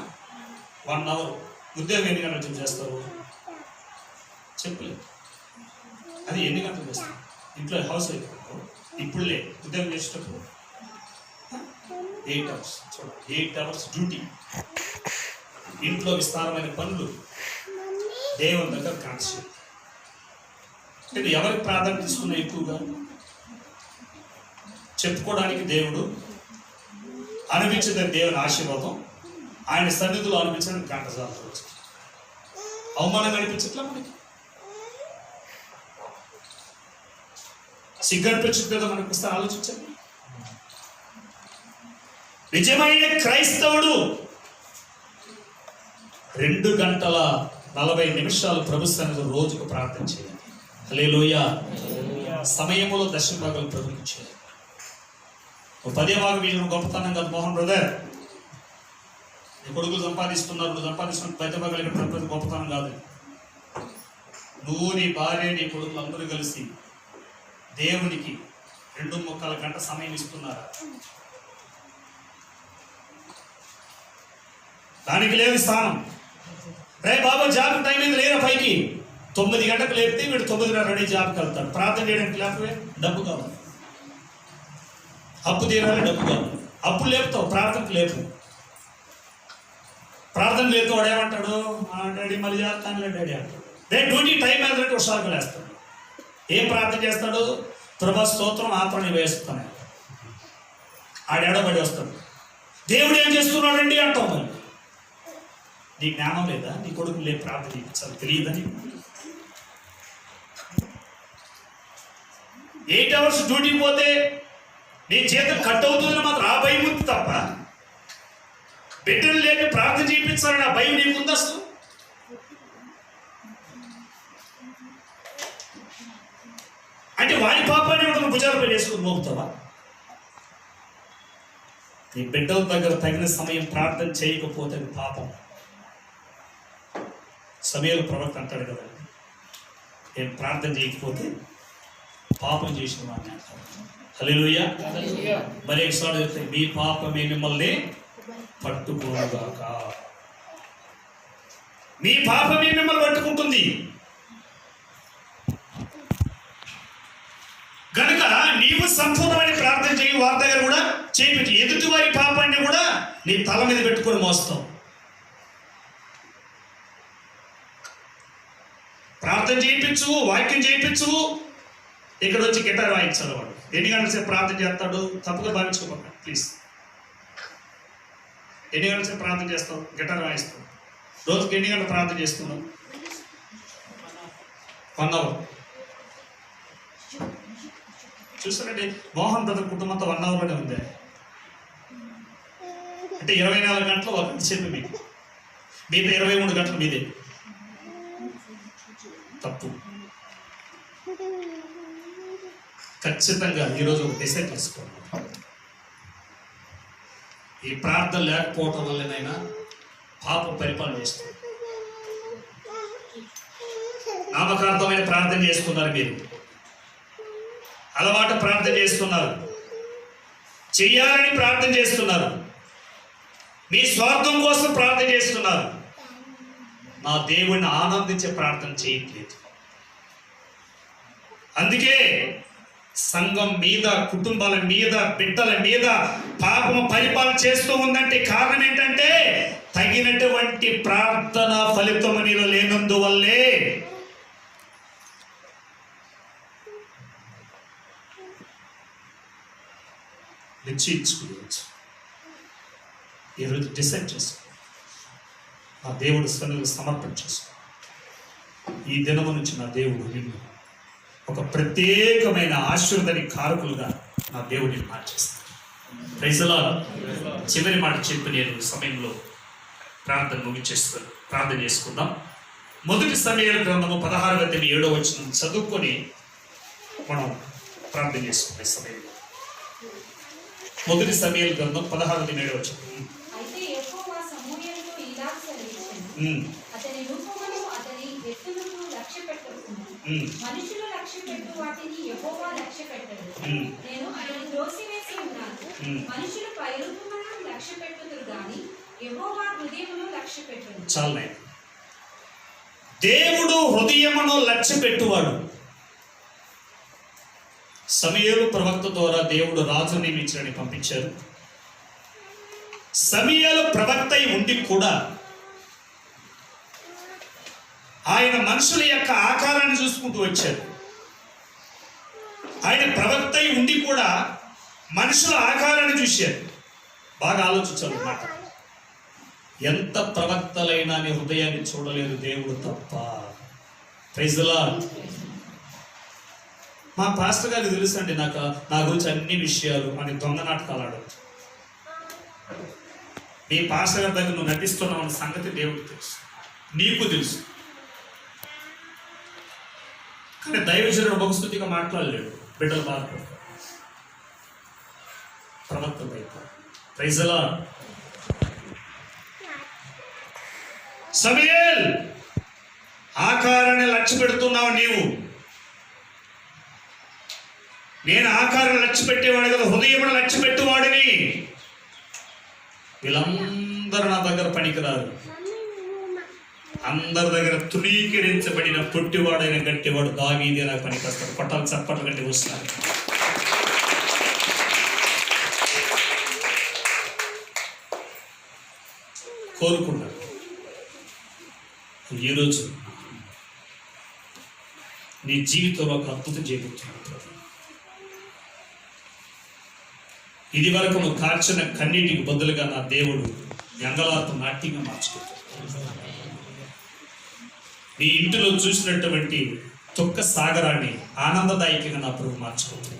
1 అవర్. ఉద్యోగం ఎన్ని గంటలు చేస్తావు? చెప్పలేదు. అది ఎన్ని గంటలు చేస్తావు? ఇంట్లో హౌస్ అయిపోతావు. ఇప్పుడులే ఉద్యోగం చేసేటప్పుడు 8 అవర్స్. చూడండి, 8 అవర్స్ డ్యూటీ. ఇంట్లో విస్తారమైన పనులు, దేవుని దగ్గర కాన్సెప్ట్. అంటే ఎవరికి ప్రాధాన్యత తీసుకున్నా ఎక్కువగా? చెప్పుకోవడానికి దేవుడు, అనిపించదని దేవుని ఆశీర్వాదం, ఆయన సన్నిధిలో అనిపించడానికి గంటసార్లు వచ్చి అవమానంగా అనిపించట్లా మనకి? సిగ్గనిపించదు కదా మనకు? వస్తే ఆలోచించండి. నిజమైన క్రైస్తవుడు 2 గంటల 40 నిమిషాలు ప్రభు సన్నిధిలో రోజుకు ప్రార్థన చేయాలి. హల్లెలూయా. సమయములో దశమ భాగాలు ప్రభువుకి ఇచ్చారు. 10వ భాగం వీళ్ళు గొప్పతనం కాదు మోహన్ బ్రదర్. నీ కొడుకులు సంపాదిస్తున్నారు, నువ్వు సంపాదిస్తున్న 10వ భాగాలు ఇక్కడ గొప్పతనం కాదు. నువ్వు నీ భార్య నీ కొడుకులు అందరూ కలిసి దేవునికి 2.25 గంట సమయం ఇస్తున్నారా? దానికి లేదు స్థానం. రే బాబా జాబ్ టైం ఏది లేరా పైకి 9 గంటలకు లేపితే వీడు 9:30 రెడీ జాబ్కి వెళ్తాడు. ప్రార్థన చేయడానికి లేకపోతే డబ్బు కావాలి, అప్పు తీరాలి, డబ్బు కావాలి. అప్పు లేపుతావు, ప్రార్థనకు లేపు. ప్రార్థన లేపుతావు, వాడు ఏమంటాడు? డాడీ మళ్ళీ చేస్తానులే డాడీ అంటాడు. రేపు డ్యూటీ టైం ఏదంటే హుషారుగా లేస్తాడు. ఏం ప్రార్థన చేస్తాడు? ప్రభా స్తోత్రం ఆత్మని వేస్తాను. ఆడేడబడి వస్తాడు. దేవుడు ఏం చేస్తున్నాడండి అంటావు. మరి నీ జ్ఞానం లేదా? నీ కొడుకు లేదు ప్రార్థన చేయించాలి తెలియదని. 8 అవర్స్ డ్యూటీకి పోతే నీ జీతం కట్ అవుతుందని మాత్రం ఆ భయం ఉంది తప్ప బిడ్డలు లేని ప్రార్థన చేయించాలని ఆ భయం నీకుంది అసలు? అంటే వాడి పాపాన్ని కూడా భుజాలపై వేసుకుని మోపుతావా? నీ బిడ్డల దగ్గర తగిన సమయం ప్రార్థన చేయకపోతే అది పాపం. సమయాలు ప్రవక్త అంటాడు కదా, నేను ప్రార్థన చేయకపోతే పాపం చేసిన వాడిని అంటాడు. హల్లెలూయా. మరి ఒకసారి చెప్తే మీ పాపమే మిమ్మల్ని పట్టుకోనుగాక. మీ పాపమే మిమ్మల్ని పట్టుకుంటుంది కనుక నీవు సంపూర్ణమైన ప్రార్థన చేయి. వారి దగ్గర కూడా చేయించి ఎదుటి వారి పాపాన్ని కూడా నీ తల మీద పెట్టుకొని మోస్తావు. ప్రార్థన చేయించు, వాక్యం చేయించు. ఇక్కడ వచ్చి గిటార్ వాయించాలి వాడు. ఎన్ని గంటల సేపు ప్రార్థన చేస్తాడు? తప్పుగా భావించుకోకుండా ప్లీజ్. ఎన్ని గంటల సేపు ప్రార్థన చేస్తావు? గిటార్ వాయిస్తావు. రోజుకి ఎన్ని గంటలు ప్రార్థన చేస్తున్నావు? 1 అవర్. చూసారండి, మోహన్ బ్రదర్ కుటుంబంతో 1 అవర్లోనే ఉంది. అంటే 24 గంటలు ఒక సేపు మీకు, మీతో 23 గంటలు మీదే. తప్పు. ఖచ్చితంగా ఈరోజు ఒక డిసైడ్ చేసుకోండి. ఈ ప్రార్థన లేకపోవటం వల్లనైనా పాపం పరిపాలన చేస్తుంది. నామకార్థమైన ప్రార్థన చేస్తున్నారు మీరు, అలవాటు ప్రార్థన చేస్తున్నారు, చెయ్యాలని ప్రార్థన చేస్తున్నారు, మీ స్వార్థం కోసం ప్రార్థన చేస్తున్నారు. నా దేవుణ్ణి ఆనందించే ప్రార్థన చేయట్లేదు. అందుకే సంఘం మీద, కుటుంబాల మీద, బిడ్డల మీద పాపము పరిపాలన చేస్తూ ఉందంటే కారణం ఏంటంటే తగినటువంటి ప్రార్థన ఫలితము నీలో లేనందువల్లే. నిశ్చయించుకోవచ్చు. ఈరోజు డిసైడ్ చేసుకో, నా దేవుడు సన్నిధిలో సమర్పణ చేసుకో. ఈ దినము నుంచి నా దేవుడు నిన్ను ఒక ప్రత్యేకమైన ఆశీర్వాదానికి కారకులుగా నా దేవుడిని మార్చేస్తాను. Praise the lord. చివరి మాట చెప్పి నేను సమయంలో ప్రార్థన ముగించేస్తాను. ప్రార్థన చేసుకుందాం. 1 సమూయేలు గ్రంథము 16వ అధ్యాయం 7వ వచనం చదువుకొని మనం ప్రార్థన చేసుకునే సమయంలో 1 సమూయేలు గ్రంథం 16వ అధ్యాయం 7వ వచనం. అయితే యెహోవా సమూయేలుతో ఇలా సెలవిచ్చెను, అతని రూపమును అతని ఎత్తులను లక్ష్యపెట్టకుము. మనుషులు లక్ష్యపెట్టు వాటిని యెహోవా లక్ష్యపెట్టడు. నేను అతని త్రోసివేసి ఉన్నాను. మనుషులు పైరూపమును లక్ష్యపెట్టుదురు గాని యెహోవా హృదయమును లక్ష్యపెట్టడు. చాలే. దేవుడు హృదయమును లక్ష్య పెట్టువాడు. సమూయేలు ప్రవక్త ద్వారా దేవుడు రాజు నియమించడానికి పంపించారు. సమూయేలు ప్రవక్త అయి ఉండి కూడా ఆయన మనుషుల యొక్క ఆకారాన్ని చూసుకుంటూ వచ్చారు. ఆయన ప్రవక్త అయి ఉండి కూడా మనుషుల ఆకారాన్ని చూశారు. బాగా ఆలోచించాలి మాట. ఎంత ప్రవక్తలైనా నీ హృదయాన్ని చూడలేదు దేవుడు తప్ప. Praise the Lord. మా పాస్టర్ గారికి తెలుసండి నా గురించి అన్ని విషయాలు అని దొంగ నాటకాలు ఆడవచ్చు. నీ పాస్టర్ గారి దగ్గర నువ్వు నటిస్తున్నావు అన్న సంగతి దేవుడికి తెలుసు, నీకు తెలుసు. అంటే దైవజనుడు బహుస్థుతిగా మాట్లాడలేడు, బిడ్డలు బాధపడతారు, ప్రవర్తన అయిపోయి. Praise the lord. సమూయేల్, ఆకారాన్ని లక్ష్య పెడుతున్నావు నీవు. నేను ఆకారాన్ని లక్ష్య పెట్టేవాడు కదా, హృదయమును లక్ష్య పెట్టేవాడిని. వీళ్ళందరూ నా దగ్గర పనికిరారు. అందరి దగ్గర తృణీకరించబడిన పొట్టివాడైన గట్టివాడు దావీదే నాకు పనికొస్తాడు. పట్టాలు చప్పట్లు గట్టి వస్తారు. కోరుకున్నాడు. ఈరోజు నీ జీవితంలో ఒక అద్భుతం చేయబోతున్నాడు. ఇది వరకు నువ్వు కార్చిన కన్నీటికి బదులుగా నా దేవుడు ఎంగలార్పు నాట్యంగా మార్చుకుంటాడు. నీ ఇంటిలో చూసినటువంటి దుఃఖ సాగరాన్ని ఆనందదాయకంగా నా ప్రభు మార్చుకుంటున్నాడు.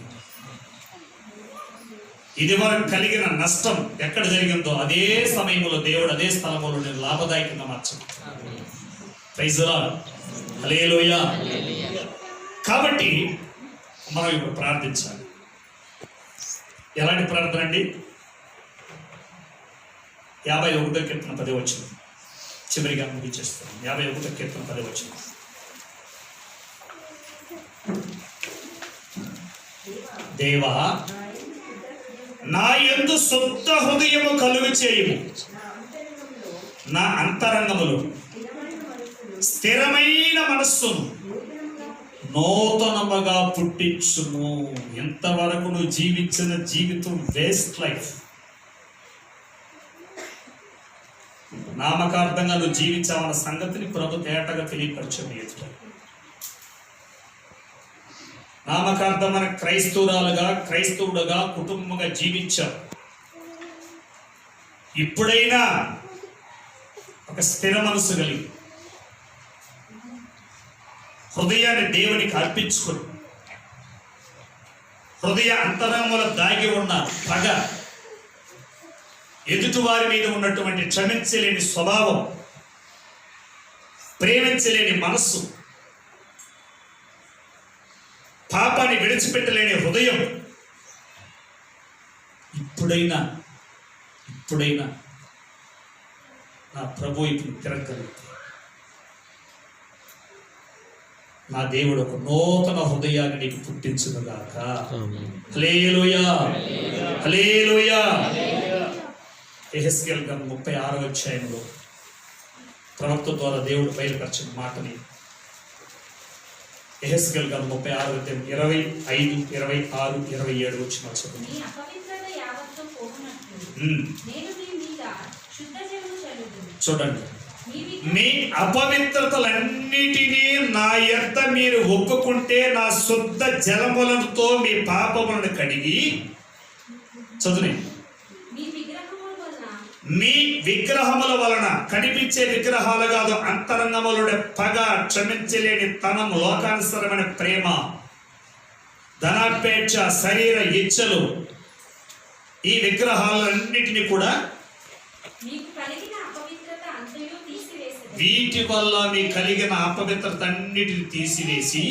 ఇది వరకు కలిగిన నష్టం ఎక్కడ జరిగిందో అదే సమయంలో దేవుడు అదే స్థలంలో నేను లాభదాయకంగా మార్చుకుంటున్నాను. Praise the lord. హల్లెలూయా. కాబట్టి మనం ఇప్పుడు ప్రార్థించాలి. ఎలాంటి ప్రార్థన అండి? 51వ కీర్తన 10వ వచనం చివరిగా ముగించేస్తాం. 51వ కీర్తన 10వ వచనం. దేవా, నా యందు శుద్ధ హృదయము కలుగు చేయుము, నా అంతరంగములో స్థిరమైన మనస్సును నూతనముగా పుట్టించుము. ఎంతవరకు నువ్వు జీవించిన జీవితం వేస్ట్ లైఫ్. నామకార్థంగా నువ్వు జీవించావన్న సంగతిని ప్రభు తేటగా తెలియపరచము. ఎదుట నామకార్థమైన క్రైస్తవుడుగా కుటుంబంగా జీవించావు. ఇప్పుడైనా ఒక స్థిర మనసు కలిగి హృదయాన్ని దేవునికి అర్పించుకొని, హృదయ అంతరంగంలో దాగి ఉన్న పగ, ఎదుటి వారి మీద ఉన్నటువంటి క్షమించలేని స్వభావం, ప్రేమించలేని మనస్సు, పాపాన్ని విడిచిపెట్టలేని హృదయం ఇప్పుడైనా నా ప్రభు ఇప్పుడు తిరగలుగుతుంది. నా దేవుడు ఒక నూతన హృదయాన్ని నీకు పుట్టించునుగాక. హల్లెలూయా, హల్లెలూయా. యెహెజ్కేలు గ్రంథం 36వ అధ్యాయంలో ప్రవక్త ద్వారా దేవుడు బయలుపరిచిన మాటని యెహెజ్కేలు గ్రంథం 36వ అధ్యాయం 25, 26, 27 వచనాలు చదువు. చూడండి, మీ అపవిత్రతలన్నిటినీ నా యొద్ద మీరు ఒప్పుకుంటే నా శుద్ధ జలములతో మీ పాపములను కడిగి, చదువుని, మీ విగ్రహముల వలన, కనిపించే విగ్రహాలు కాదు, అంతరంగములుడే పగ, క్షమించలేని తనం, లోకానుసరమైన ప్రేమ, ధనాపేక్ష, శరీర ఇచ్చలు, ఈ విగ్రహాలన్నిటినీ కూడా వీటి వల్ల మీకు కలిగిన అపవిత్రత అన్నిటిని తీసివేసి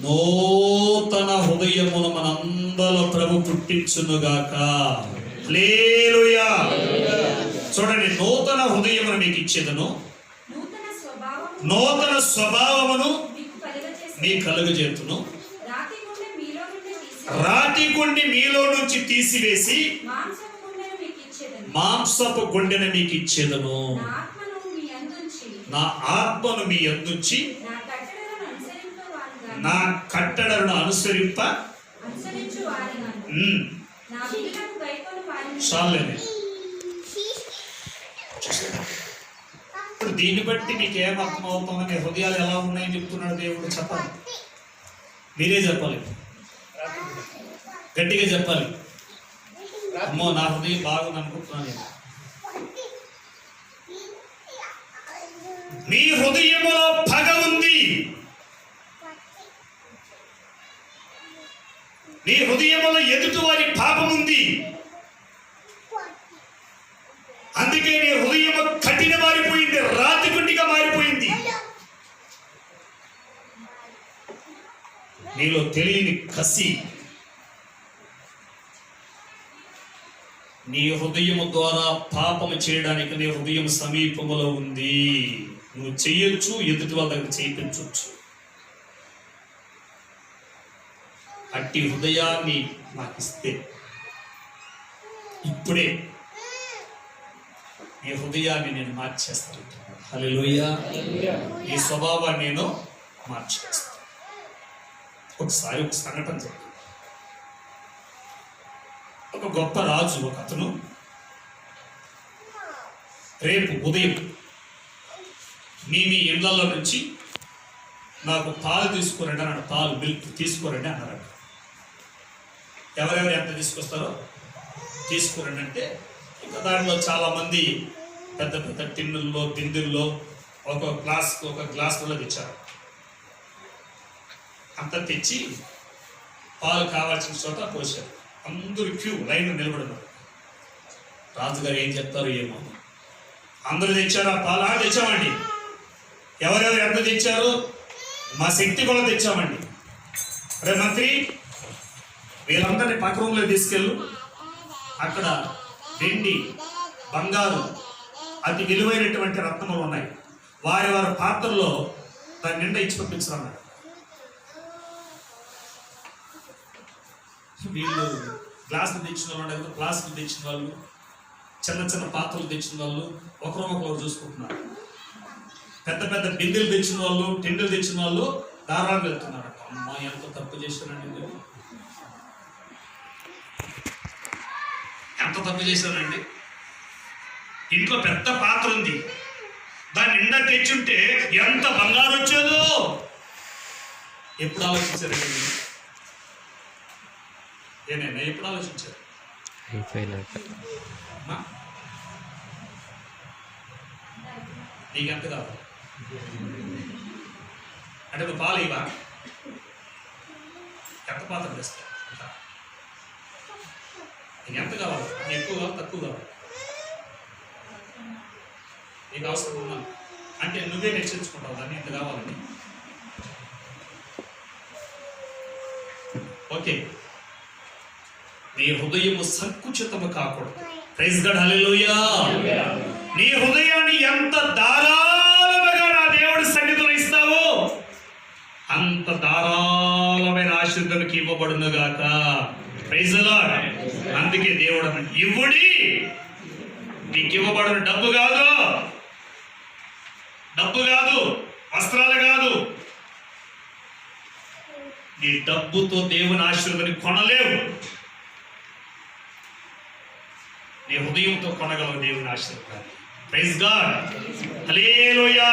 నూతన హృదయమును మనందరిలో ప్రభు పుట్టించునుగాక. హల్లెలూయా. చూడండి, నూతన హృదయమును మీకు ఇచ్చేదను, నూతన స్వభావమును మీకు కలుగజేతును, రాతి గుండె మీలో నుంచి తీసివేసి మాంసపు గుండెను మీకు ఇచ్చేదను, నా ఆత్మను మీ యందుంచి నా కట్టడలను అనుసరింప. చాలండి. ఇప్పుడు దీన్ని బట్టి మీకు ఏం అర్థం అవుతుందని, హృదయాలు ఎలా ఉన్నాయని చెప్తున్నాడు దేవుడు. చెప్పాలి, మీరే చెప్పాలి, గట్టిగా చెప్పాలి. అమ్మో, నా హృదయం బాగుంది అనుకుంటున్నాను నేను. మీ హృదయములో పగ ఉంది, నీ హృదయములో ఎదుటి వారి పాపం ఉంది. అందుకే నీ హృదయం కఠిన మారిపోయింది, రాతి గుండిగా మారిపోయింది. నీలో తెలియని కసి, నీ హృదయము ద్వారా పాపము చేయడానికి నీ హృదయం సమీపములో ఉంది. నువ్వు చెయ్యొచ్చు, ఎదుటి వాళ్ళ దగ్గర చేయించవచ్చు. అట్టి హృదయాన్ని నాకు ఇస్తే ఇప్పుడే ఈ హృదయాన్ని నేను మార్చేస్తాను. హల్లెలూయా. ఈ స్వభావాన్ని నేను మార్చేస్తాను. ఒకసారి ఒక సంఘటన జరిగింది. ఒక గొప్ప రాజు ఒక అతను రేపు ఉదయం మీ ఇళ్లలో నుంచి నాకు పాలు తీసుకురండి అన్నాడు. పాలు, మిల్క్ తీసుకురండి అన్నాడు. ఎవరెవరు ఎంత తీసుకొస్తారో తీసుకురండి అంటే ఇంకా దాంట్లో చాలామంది పెద్ద పెద్ద టిన్నుల్లో, బిందుల్లో ఒక గ్లాసులో తెచ్చారు. అంత తెచ్చి పాలు కావాల్సిన చోట పోసారు. అందరూ క్యూ లైన్ నిలబడినారు. రాజుగారు ఏం చెప్తారు ఏమో. అందరూ తెచ్చారు ఆ పాలు. తెచ్చామండి. ఎవరెవరు ఎంత తెచ్చారు? మా శక్తి కూడా తెచ్చామండి. రే మంత్రి, వీళ్ళందరినీ పక్క రూమ్లో తీసుకెళ్ళు. అక్కడ వెండి, బంగారు, అతి విలువైనటువంటి రత్నములు ఉన్నాయి. వారి పాత్రలో దాని నిండా ఇచ్చి పంపించాలన్నాడు. వీళ్ళు గ్లాసులు తెచ్చిన వాళ్ళు దగ్గర గ్లాసులు తెచ్చిన వాళ్ళు, చిన్న చిన్న పాత్రలు తెచ్చిన వాళ్ళు ఒకరొకరు చూసుకుంటున్నారు. పెద్ద పెద్ద బిందెలు తెచ్చిన వాళ్ళు, టెండలు తెచ్చిన వాళ్ళు దారాలు వెళ్తున్నారు. అమ్మ, ఎంత తప్పు చేశానండి, ఎంత తప్పు చేశానండి. ఇంట్లో పెద్ద పాత్ర ఉంది, దాన్ని నిండా తెచ్చుంటే ఎంత బంగారు వచ్చేదో. ఎప్పుడు ఆలోచించారండి? ఏనైనా ఎప్పుడు ఆలోచించారు? నీకెంత కావాలి అంటే నువ్వు పాలు ఇవా? ఎంత పాత్ర తెస్తా? నీకు ఎంత కావాలి? ఎక్కువ కావాలి, తక్కువ కావాలి? నీకు అవసరం ఉన్నా అంటే నువ్వే నిశ్చయించుకుంటావు దాన్ని ఎంత కావాలని. ఓకే, నీ హృదయము సంకుచితము కాకూడదు. ప్రైజ్ గాడ్, హల్లెలూయా. నీ హృదయాన్ని ఎంత ధారాళముగా నా దేవుడి సన్నిధిలో ఇస్తావో అంత ధారాళమైన ఆశీర్వాదానికి ఇవ్వబడునుగాక. Praise lord. అందుకే దేవుడు ఇవ్వుడి, నీకు ఇవ్వబడిన డబ్బు కాదు, వస్త్రాలు కాదు. నీ డబ్బుతో దేవుని ఆశీర్వాదాన్ని కొనలేవు. నీ హృదయంతో కొనగలవు దేవుని ఆశీర్వాదాన్ని. ప్రైజ్ గాడ్, హల్లెలూయా.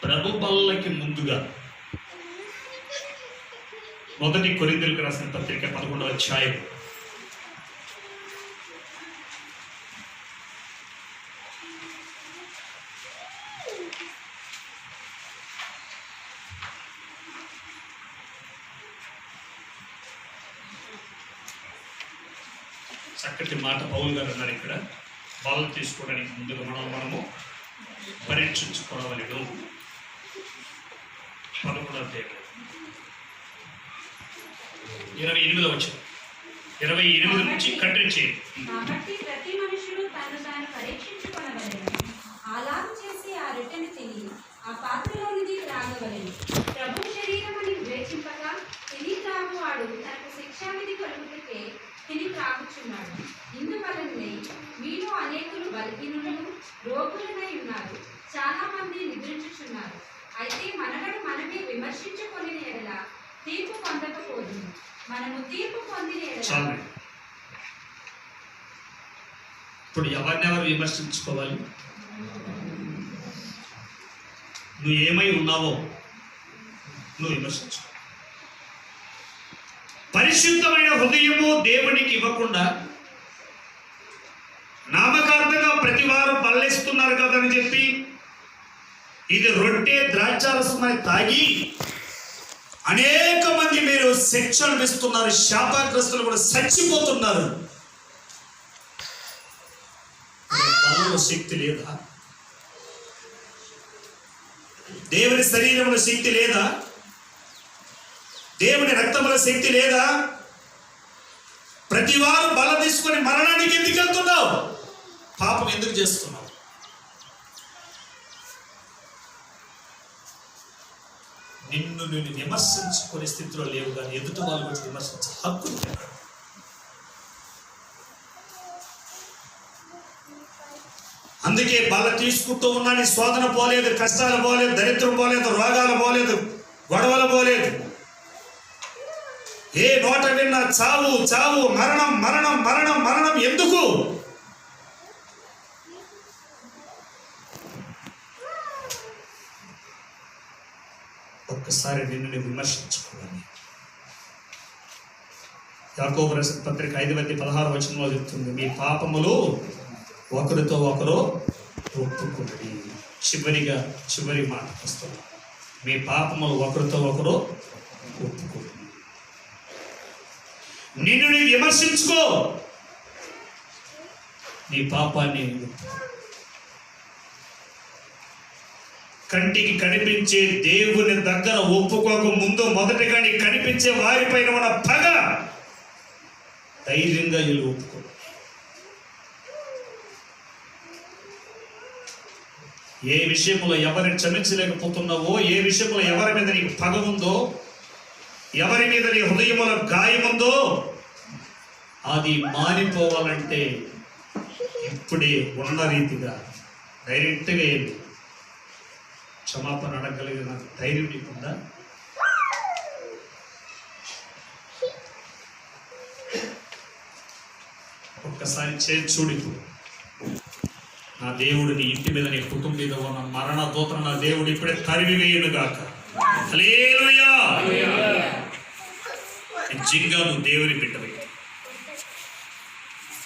ప్రభు బల్లకి ముందుగా 1 కొరింథీయులకు రాసిన పత్రిక 11వ అధ్యాయం చక్కటి మాట పౌలు గారు అన్నారు. ఇక్కడ పాలు తీసుకోవడానికి ముందుగా మనము పరీక్షించుకోవడం. 11వ అధ్యాయం 28వ వచనం, 28 నుంచి కంటిన్యూ చేయండి. కాబట్టి ప్రతి మనుషుడు తను తాను పరీక్షించుకొనవలెను. అలాగు చేసి ఆ రొట్టెను తిని ఆ పాత్రలోనిది త్రాగవలెను. ప్రభు శరీరమని వివేచింపగా తిని త్రాగువాడు తనకు శిక్షావిధి కలుగుటకే తిని త్రాగుచున్నాడు. ఇందువలనే మీలో అనేకులు బలహీనులను, రోగులనై ఉన్నారు. చాలా మంది నిద్రించుచున్నారు. అయితే మనగడు మనమే విమర్శించుకొని ఎడల తీర్పు పొందకపోదుము. మనము తీర్పు పొందిన ఎడల. ఇప్పుడు ఎవరినెవరు విమర్శించుకోవాలి? నువ్వు ఏమై ఉన్నావో నువ్వు విమర్శించుకో. పరిశుద్ధమైన హృదయము దేవునికి ఇవ్వకుండా నామకార్థంగా ప్రతి వారు పల్లేస్తున్నారు కదని చెప్పి ఇది రొట్టె ద్రాక్షారసమని తాగి అనేక మంది మీరు శిక్ష అనిపిస్తున్నారు. శాపగ్రస్తులు కూడా చచ్చిపోతున్నారు. బలంలో శక్తి లేదా? దేవుని శరీరంలో శక్తి లేదా? దేవుని రక్తముల శక్తి లేదా? ప్రతి వారు బల తీసుకొని మరణానికి ఎందుకు వెళ్తున్నావు? పాపం ఎందుకు చేస్తున్నావు? నిన్ను నేను విమర్శించుకునే స్థితిలో లేవు, కానీ ఎదుటి వాళ్ళు కూడా విమర్శించే హక్కు ఉంది. అందుకే బల తీసుకుంటూ ఉన్నా నీ శోధన పోలేదు, కష్టాలు పోలేదు, దరిద్రం పోలేదు, రోగాలు పోలేదు, గొడవలు పోలేదు. ఏ నోట విన్నా చావు చావు, మరణం మరణం మరణం మరణం. ఎందుకు? ఒక్కసారి నిన్ను విమర్శించుకోవాలి. యాకోబు రాసిన పత్రిక 5:16 చెప్తుంది, మీ పాపములు ఒకరితో ఒకరు ఒప్పుకున్నది. చివరి మాట వస్తుంది, మీ పాపములు ఒకరితో ఒకరు ఒప్పుకున్నది. నిన్ను నీ విమర్శించుకో, నీ పాపాన్ని. కంటికి కనిపించే దేవుని దగ్గర ఒప్పుకోక ముందు మొదటిగా నీకు కనిపించే వారిపైన ఉన్న పగ ధైర్యంగా వీళ్ళు ఒప్పుకో. ఏ విషయంలో ఎవరిని క్షమించలేకపోతున్నావో, ఏ విషయంలో ఎవరి మీద నీకు పగ ఉందో, ఎవరి మీద నీ హృదయంలో గాయముందో, అది మారిపోవాలంటే ఇప్పుడే ఉన్న రీతిగా డైరెక్ట్గా వెళ్ళి క్షమాపణ అడగలిగిన ధైర్యం నీకుందా? ఒక్కసారి చూడు. నా దేవుడు నీ ఇంటి మీద, నీ కుటుంబం మీద ఉన్న మరణ దూతను నా దేవుడు ఇప్పుడే తరిమి వేయును గాక. హల్లెలూయా. నిజంగా నువ్వు దేవుని బిడ్డవే.